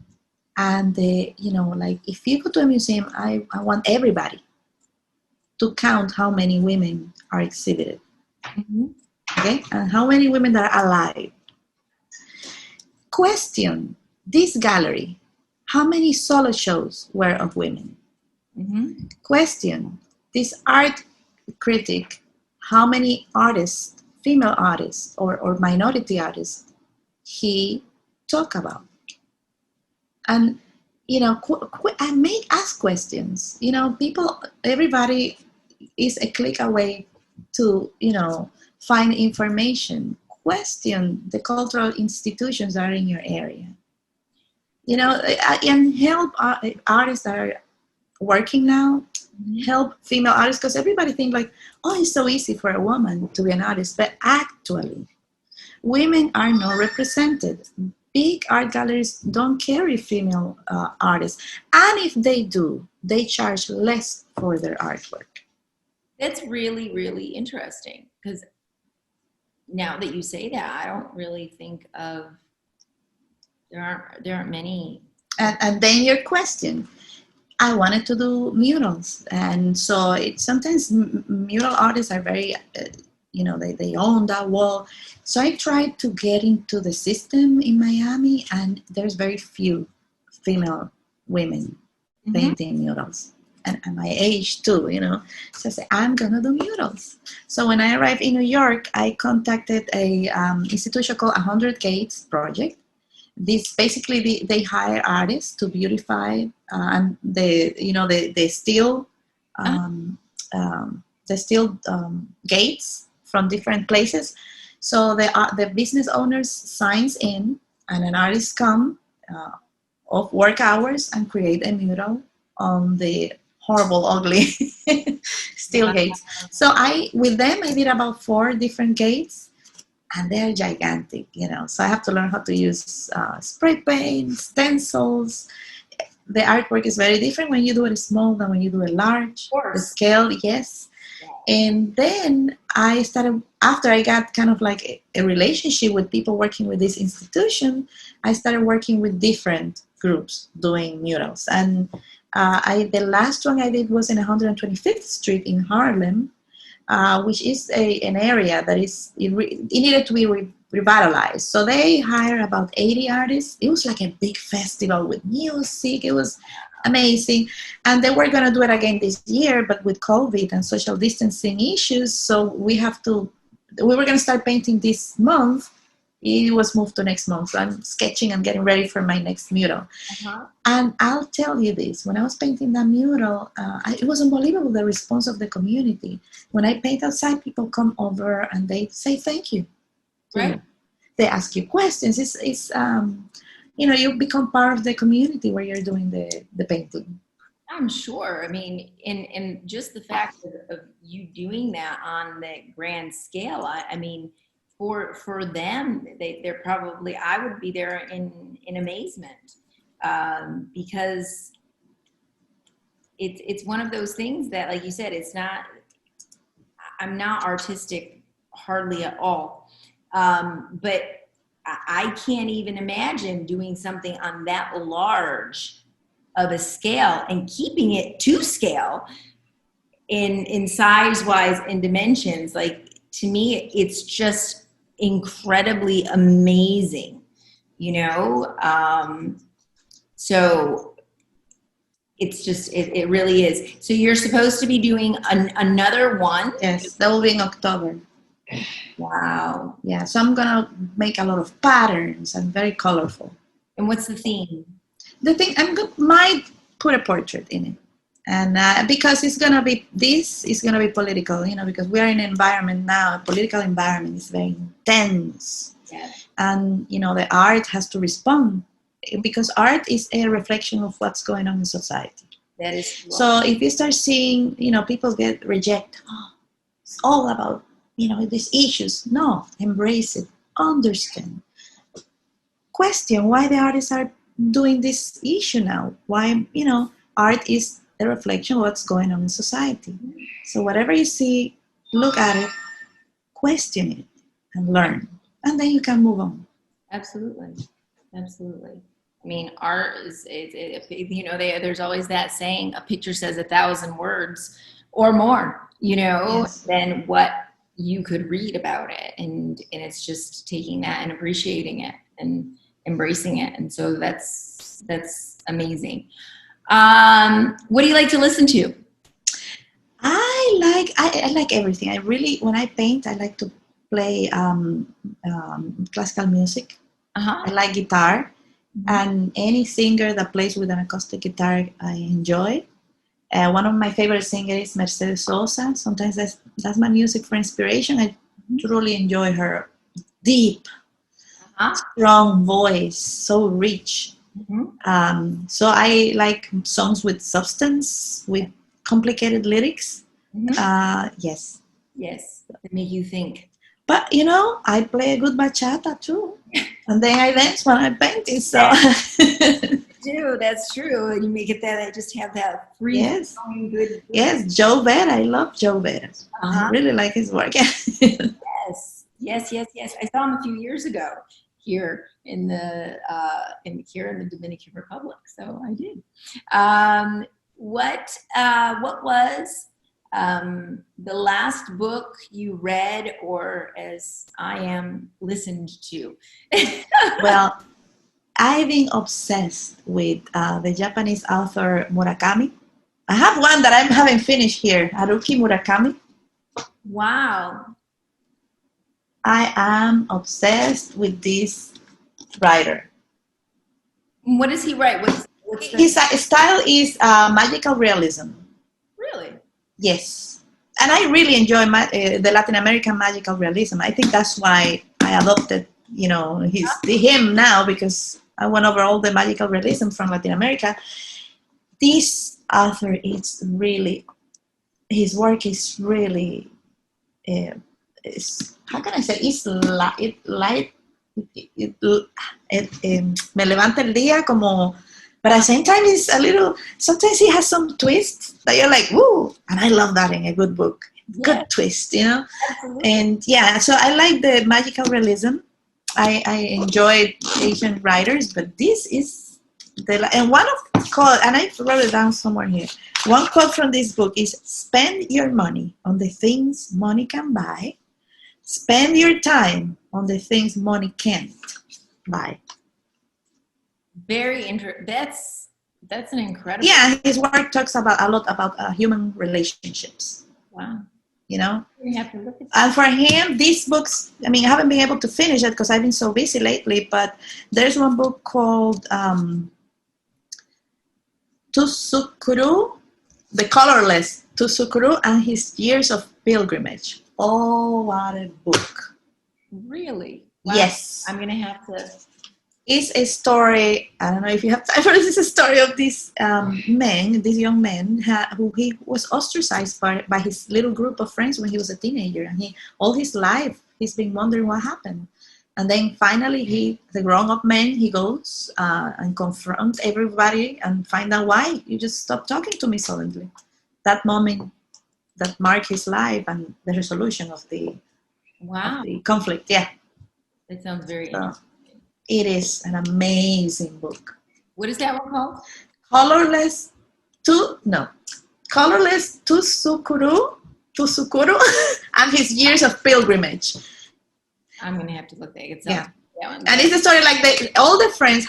and if you go to a museum, I want everybody to count how many women are exhibited, mm-hmm. okay, and how many women that are alive. Question this gallery: how many solo shows were of women? Mm-hmm. Question this art critic: how many artists, female artists or minority artists, he talk about? And I may ask questions. Everybody is a click away to find information. Question the cultural institutions that are in your area. And help artists that are working now. Help female artists, because everybody think like, oh, it's so easy for a woman to be an artist, but actually women are not represented. Big art galleries don't carry female artists, and if they do, they charge less for their artwork. That's really, really interesting, because now that you say that, I don't really think of there aren't many. And then your question: I wanted to do murals, and so sometimes mural artists are very, they own that wall. So I tried to get into the system in Miami, and there's very few female women painting murals, and at my age too, So I said, I'm gonna do murals. So when I arrived in New York, I contacted a institution called 100 Gates Project. This basically they hire artists to beautify and the steel gates from different places. So the business owners signs in, and an artist come off work hours and create a mural on the horrible, ugly steel gates. So with them I did about 4 different gates. And they're gigantic, So I have to learn how to use spray paint, stencils. The artwork is very different when you do it small than when you do it large. The scale, yes. And then I started, after I got kind of like a relationship with people working with this institution, I started working with different groups doing murals. And the last one I did was in 125th Street in Harlem. Which is an area that it needed to be revitalized. So they hired about 80 artists. It was like a big festival with music. It was amazing. And they were going to do it again this year, but with COVID and social distancing issues. So we were going to start painting this month It was moved to next month. So I'm sketching and getting ready for my next mural. Uh-huh. And I'll tell you this, when I was painting that mural, it was unbelievable, the response of the community. When I paint outside, people come over and they say thank you. Right. They ask you questions. It's you become part of the community where you're doing the painting. I'm sure. I mean, in just the fact of you doing that on the grand scale, I mean, for them, they're probably, I would be there in amazement, because it's one of those things that, like you said, I'm not artistic hardly at all, but I can't even imagine doing something on that large of a scale and keeping it to scale in size wise and dimensions. Like, to me, it's just incredibly amazing, so it's just, it really is. So you're supposed to be doing another one? Yes, that will be in October. Wow. Yeah, so I'm gonna make a lot of patterns and very colorful. And what's the theme? The thing, might put a portrait in it, and because this is gonna be political, because we are in an environment now, a political environment is very intense. Yeah. And the art has to respond, because art is a reflection of what's going on in society. That is true. So if you start seeing, people get rejected, it's all about, these issues. No, embrace it, understand, question why the artists are doing this issue now. Why, art is a reflection of what's going on in society. So whatever you see, look at it, question it, and learn. And then you can move on. Absolutely. I mean, art is, there's always that saying, a picture says 1,000 words or more, Yes. than what you could read about it. And it's just taking that and appreciating it and embracing it. And so that's amazing. What do you like to listen to? I like everything. I really, when I paint, I like to play classical music. Uh-huh. I like guitar. Mm-hmm. And any singer that plays with an acoustic guitar, I enjoy. One of my favorite singers is Mercedes Sosa. Sometimes that's my music for inspiration. I truly enjoy her deep, strong voice, so rich. Mm-hmm. So I like songs with substance, with complicated lyrics. Mm-hmm. Yes. They make you think. But, I play a good bachata too. And then I dance when I'm painting. So. That's true. And you make it that I just have that free. Yes. Good. Yes, Joe Vera. I love Joe Vera. Uh-huh. I really like his work. Yes. I saw him a few years ago here in the Dominican Republic. So I did. What was the last book you read, or as I am, listened to? Well, I've been obsessed with the Japanese author Murakami. I have one that I haven't finished here, Haruki Murakami. Wow. I am obsessed with this writer. What does he write? His style is magical realism. Really? Yes. And I really enjoy the Latin American magical realism. I think that's why I adopted, him now, because I went over all the magical realism from Latin America. This author is really, his work is really, how can I say, it's light, me levanta el día como, but at the same time it's a little, sometimes he has some twists that you're like, woo, and I love that in a good book. Good twist, Absolutely. And yeah, so I like the magical realism. I enjoy Asian writers, but this is and one of quote, and I wrote it down somewhere here. One quote from this book is: "Spend your money on the things money can buy. Spend your time on the things money can't buy." Very interesting. That's an incredible. Yeah, his work talks a lot about human relationships. Wow. you know. You have to look at And for him, these books, I mean, I haven't been able to finish it because I've been so busy lately, but there's one book called Tusukuru, The Colorless, Tusukuru and His Years of Pilgrimage. Oh, what a book. Really? Wow. Yes. I'm going to have to. It's a story, I don't know if you have time for this, it's a story of this young man who he was ostracized by his little group of friends when he was a teenager. And all his life, he's been wondering what happened. And then finally, the grown-up man, he goes and confronts everybody and find out why. You just stopped talking to me suddenly. That moment that marked his life and the resolution of the conflict. Yeah. It sounds very interesting. It is an amazing book. What is that one called? Colorless Tusukuru and His Years of Pilgrimage. I'm going to have to look at it. Yeah. And it's a story like all the friends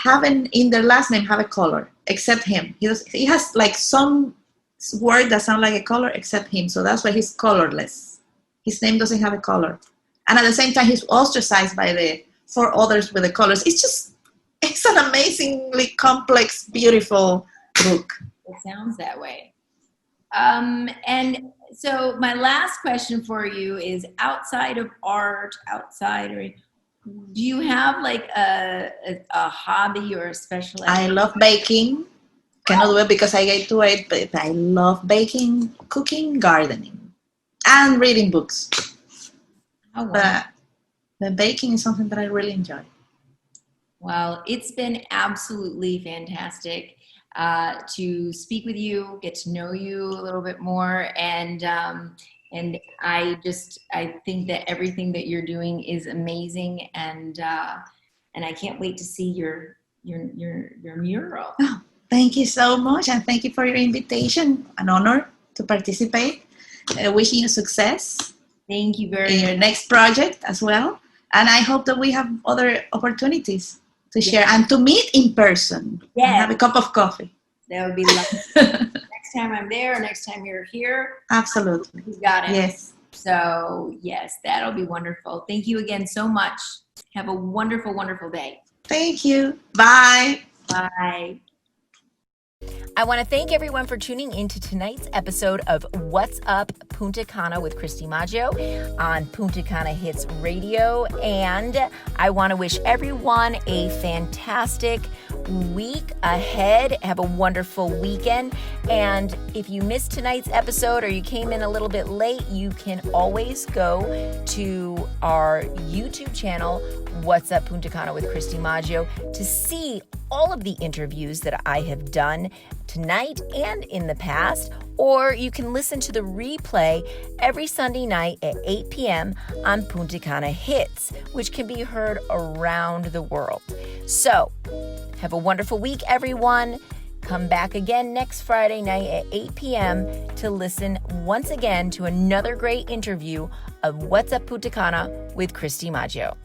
in their last name have a color except him. He has like some word that sounds like a color except him. So that's why he's colorless. His name doesn't have a color. And at the same time, he's ostracized by the 4 others with the colors. It's an amazingly complex, beautiful book. It sounds that way. And so my last question for you is, outside of art, do you have like a hobby or a special I love baking. Cannot do it because I get to it, but I love baking, cooking, gardening, and reading books. Oh, wow. But the baking is something that I really enjoy. Well, it's been absolutely fantastic to speak with you, get to know you a little bit more, and I think that everything that you're doing is amazing, and I can't wait to see your mural. Oh, thank you so much, and thank you for your invitation. An honor to participate. Wishing you success. Thank you very in much. your next project as well. And I hope that we have other opportunities to share and to meet in person. Yeah. And have a cup of coffee. That would be lovely. Next time I'm there, next time you're here. Absolutely. You got it. Yes. So, yes, that'll be wonderful. Thank you again so much. Have a wonderful, wonderful day. Thank you. Bye. Bye. I want to thank everyone for tuning into tonight's episode of What's Up Punta Cana with Kristi Maggio on Punta Cana Hits Radio. And I want to wish everyone a fantastic week ahead. Have a wonderful weekend. And if you missed tonight's episode or you came in a little bit late, you can always go to our YouTube channel, What's Up Punta Cana with Kristi Maggio, to see all of the interviews that I have done tonight and in the past, or you can listen to the replay every Sunday night at 8 p.m. on Punta Cana Hits, which can be heard around the world. So, have a wonderful week, everyone. Come back again next Friday night at 8 p.m. to listen once again to another great interview of What's Up Punta Cana with Kristi Maggio.